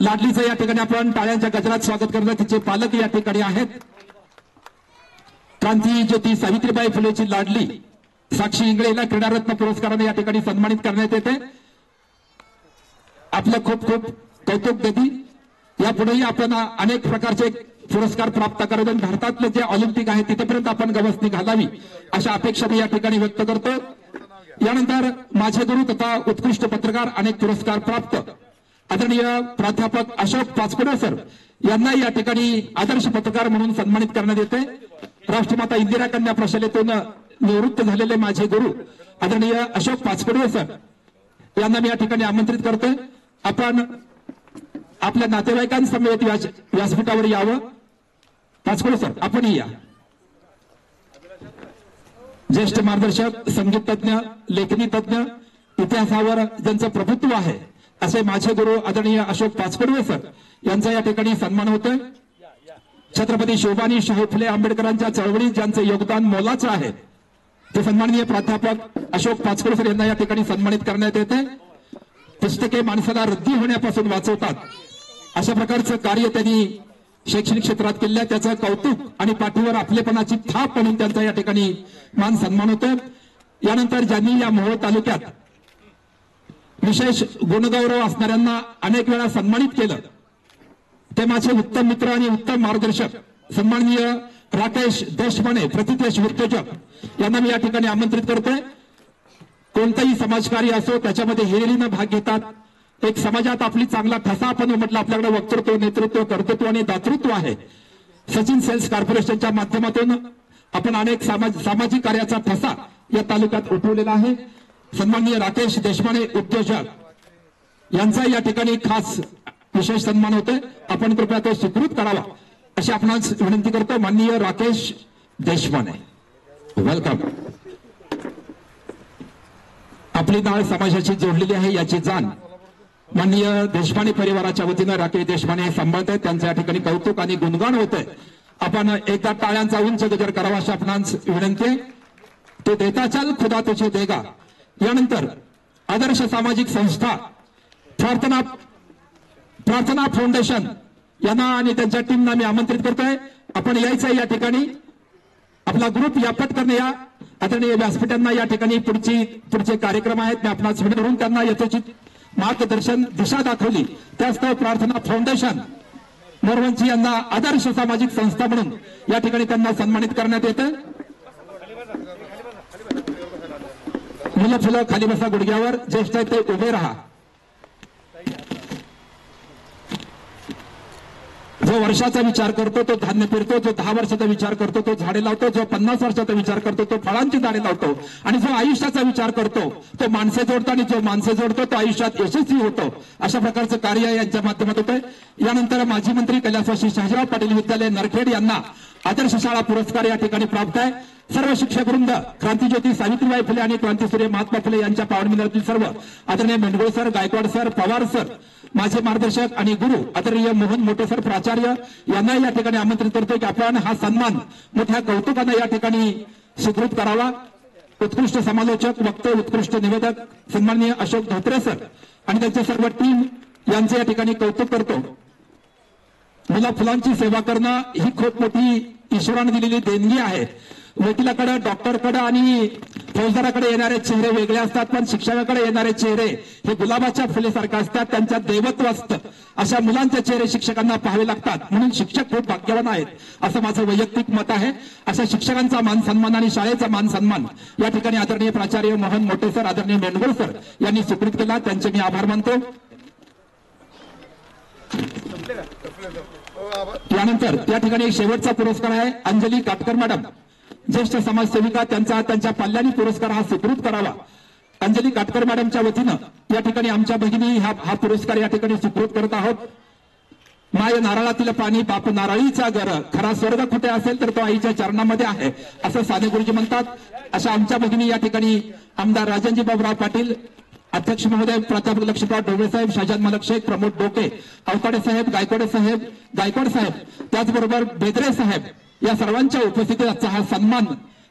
लाडलीचं या ठिकाणी आपण टाळ्यांच्या गजरात स्वागत करतो. तिचे पालक या ठिकाणी आहेत. क्रांती ज्योती सावित्रीबाई फुलेची लाडली साक्षी इंगळेला क्रीडारत्न पुरस्काराने या ठिकाणी सन्मानित करण्यात येते. आपलं खूप खूप कौतुक देती. यापुढेही आपण अनेक प्रकारचे पुरस्कार प्राप्त करत आणि भारतातले जे ऑलिम्पिक आहे तिथेपर्यंत आपण गवसणी घालावी अशा अपेक्षा मी या ठिकाणी व्यक्त करतो. यानंतर माझे गुरु तथा उत्कृष्ट पत्रकार अनेक पुरस्कार प्राप्त आदरणीय प्राध्यापक अशोक पाचपुणे सर यांना या ठिकाणी आदर्श पत्रकार म्हणून सन्मानित करण्यात येते. राष्ट्रमाता इंदिरा कन्या प्रशालेतून निवृत्त झालेले माझे गुरु आदरणीय अशोक पाचपुणे सर यांना मी या ठिकाणी आमंत्रित करतोय. आपण आपल्या नातेवाईकांसमवेत व्यासपीठावर यावं. पाचपुणे सर आपणही या. ज्येष्ठ मार्गदर्शक, संगीत तज्ञ, लेखनी तज्ञ, इतिहासावर ज्यांचं प्रभुत्व आहे असे माझे गुरु आदरणीय अशोक पाचपुणे सर यांचा या ठिकाणी सन्मान होतोय. छत्रपती शिवबानी शाहू फुले आंबेडकरांच्या चळवळीत ज्यांचं योगदान मोलाचं आहे ते सन्माननीय प्राध्यापक अशोक पाचपुणे सर यांना या ठिकाणी सन्मानित करण्यात येते. पुस्तके माणसाला रद्दी होण्यापासून वाचवतात अशा प्रकारचं कार्य त्यांनी शैक्षणिक क्षेत्रात केलं. त्याचं कौतुक आणि पाठीवर आपलेपणाची थाप म्हणून त्यांचा या ठिकाणी मान सन्मान होतोय. यानंतर ज्यांनी या मोहोळ तालुक्यात विशेष गुणगौरव असणाऱ्यांना अनेक वेळा सन्मानित केलं ते माझे उत्तम मित्र आणि उत्तम मार्गदर्शक सन्माननीय राकेश देशमाने, प्रतिथयश उद्योजक यांना मी या ठिकाणी आमंत्रित करतोय. कोणतंही समाजकार्य असो त्याच्यामध्ये हिरिरीनं भाग घेतात. एक समाजात आपली चांगला ठसा आपण म्हटलं आपल्याकडे वक्तृत्व, नेतृत्व, कर्तृत्व आणि दातृत्व आहे. सचिन सेल्स कॉर्पोरेशनच्या माध्यमातून आपण अनेक सामाजिक कार्याचा ठसा या तालुक्यात उठवलेला आहे. सन्माननीय राकेश देशमाने उद्योजक यांचा या ठिकाणी खास विशेष सन्मान होतोय. आपण कृपया तो स्वीकृत करावा अशी आपणास विनंती करतो. माननीय राकेश देशमाने वेलकम. आपली नाळ समाजाशी जोडलेली आहे याची जाण माननीय देशमाने परिवाराच्या वतीनं राकेश देशमाने हे सांभाळत आहेत. त्यांचं या ठिकाणी कौतुक आणि गुणगान होतंय. आपण एकदा टाळ्यांचा उंच गजर करावा अशी आपणास विनंती. तो देता चल खुदा तुझे देगा. यानंतर आदर्श सामाजिक संस्था प्रार्थना फाउंडेशन यांना आणि त्यांच्या टीमना मी आमंत्रित करतोय. आपण यायचंय या ठिकाणी. आपला ग्रुप या पटकन या. आदरणीय व्यासपीठांना या ठिकाणी पुढचे कार्यक्रम आहेत मी आपणास विनंती करून त्यांना यथोचित मार्गदर्शन दिशा दाखवली. त्यास्तव प्रार्थना फाउंडेशन मोरवंची यांना आदर्श सामाजिक संस्था म्हणून या ठिकाणी त्यांना सन्मानित करण्यात येतं. मुलं फुलं खाली बसा गुडघ्यावर. ज्येष्ठ आहेत ते उभे राहा. जो वर्षाचा विचार करतो तो धान्य पेरतो. जो 10 वर्षाचा विचार करतो तो झाडे लावतो. जो 50 वर्षाचा विचार करतो तो फळांची झाडे लावतो. आणि जो आयुष्याचा विचार करतो तो माणसे जोडतो. आणि जो माणसे जोडतो तो आयुष्यात यशस्वी होतो. अशा प्रकारचं कार्य यांच्या माध्यमातून होतंय. यानंतर माजी मंत्री कैलासवासी शहाजीराव पाटील विद्यालय नरखेड यांना आदर्श शाळा पुरस्कार या ठिकाणी प्राप्त आहे. सर्व शिक्षकवृंद, क्रांतीज्योती सावित्रीबाई फुले आणि क्रांतीसूर्य महात्मा फुले यांच्या पावनमिनातील सर्व आदरणीय Mendhgule sir, Gaikwad sir, Pawar sir, माझे मार्गदर्शक आणि गुरु आदरणीय मोहन मोठे सर प्राचार्य यांना या ठिकाणी आमंत्रित करतोय की आपण हा सन्मान मोठ्या कौतुकाने या ठिकाणी स्वीकृत करावा. उत्कृष्ट समालोचक, वक्ते, उत्कृष्ट निवेदक सन्माननीय अशोक धोत्रे सर आणि त्यांच्या सर्व टीम यांचे या ठिकाणी कौतुक करतो. मुला फुलांची सेवा करणं ही खूप मोठी ईश्वराने दिलेली देणगी आहे. वकिलाकडे, डॉक्टरकडे आणि फौजदाराकडे येणारे चेहरे वेगळे असतात, पण शिक्षकाकडे येणारे चेहरे हे गुलाबाच्या फुलेसारखे असतात, त्यांच्यात दैवत्व असतं. अशा मुलांचे चेहरे शिक्षकांना पाहावे लागतात, म्हणून शिक्षक खूप भाग्यवान आहेत असं माझं वैयक्तिक मत आहे. अशा शिक्षकांचा मान सन्मान आणि शाळेचा मान सन्मान या ठिकाणी आदरणीय प्राचार्य मोहन मोटे सर, आदरणीय मेंढवळ सर यांनी स्वीकृत केला. त्यांचे मी आभार मानतो. त्यानंतर त्या ठिकाणी एक शेवटचा पुरस्कार आहे. अंजली काटकर मॅडम, ज्येष्ठ समाजसेविका, त्यांच्या पाल्याने पुरस्कार हा स्वीकृत करावा. अंजली काटकर मॅडमच्या वतीनं या ठिकाणी आमच्या भगिनी हा पुरस्कार या ठिकाणी स्वीकृत करत आहोत. माय नारळातील पाणी बाप नारळीचा गर, खरा स्वर्ग कुठे असेल तर तो आईच्या चरणामध्ये आहे असं साने गुरुजी म्हणतात. अशा आमच्या भगिनी या ठिकाणी आमदार राजनजी बाबूराव पाटील, अध्यक्ष महोदय प्राध्यापक लक्ष्मणराव ढोबळे साहेब, शाहजान मलक शेख, प्रमोद डोके, अवताडे साहेब, गायकवाड साहेब, त्याचबरोबर बेदरे साहेब या सर्वांच्या उपस्थितीत आजचा हा सन्मान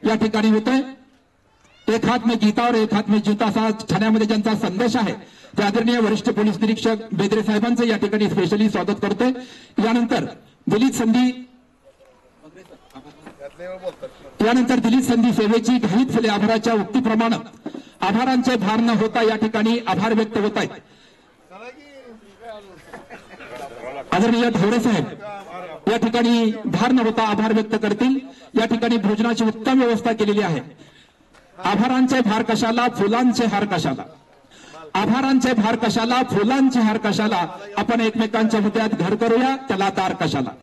या ठिकाणी होतोय. एक हात में गीता और एक हात में जूता असा ठाण्यामध्ये ज्यांचा संदेश आहे ते आदरणीय वरिष्ठ पोलीस निरीक्षक बेदरे साहेबांचं या ठिकाणी स्पेशली स्वागत करतोय. यानंतर दिलीप संधी सेवेची घाईत फुले आभाराच्या उक्तीप्रमाणे आभारांचे भार न होता या ठिकाणी आभार व्यक्त होत आहेत. आदरणीय ढवळे साहेब या ठिकाणी भार न होता आभार व्यक्त करतील. या ठिकाणी भोजनाची उत्तम व्यवस्था केलेली आहे. आभारांचे भार कशाला, फुलांचे हार कशाला. आभारांचे भार कशाला, फुलांचे हार कशाला. आपण एकमेकांच्या मुद्द्यात घर करूया, त्याला दार कशाला.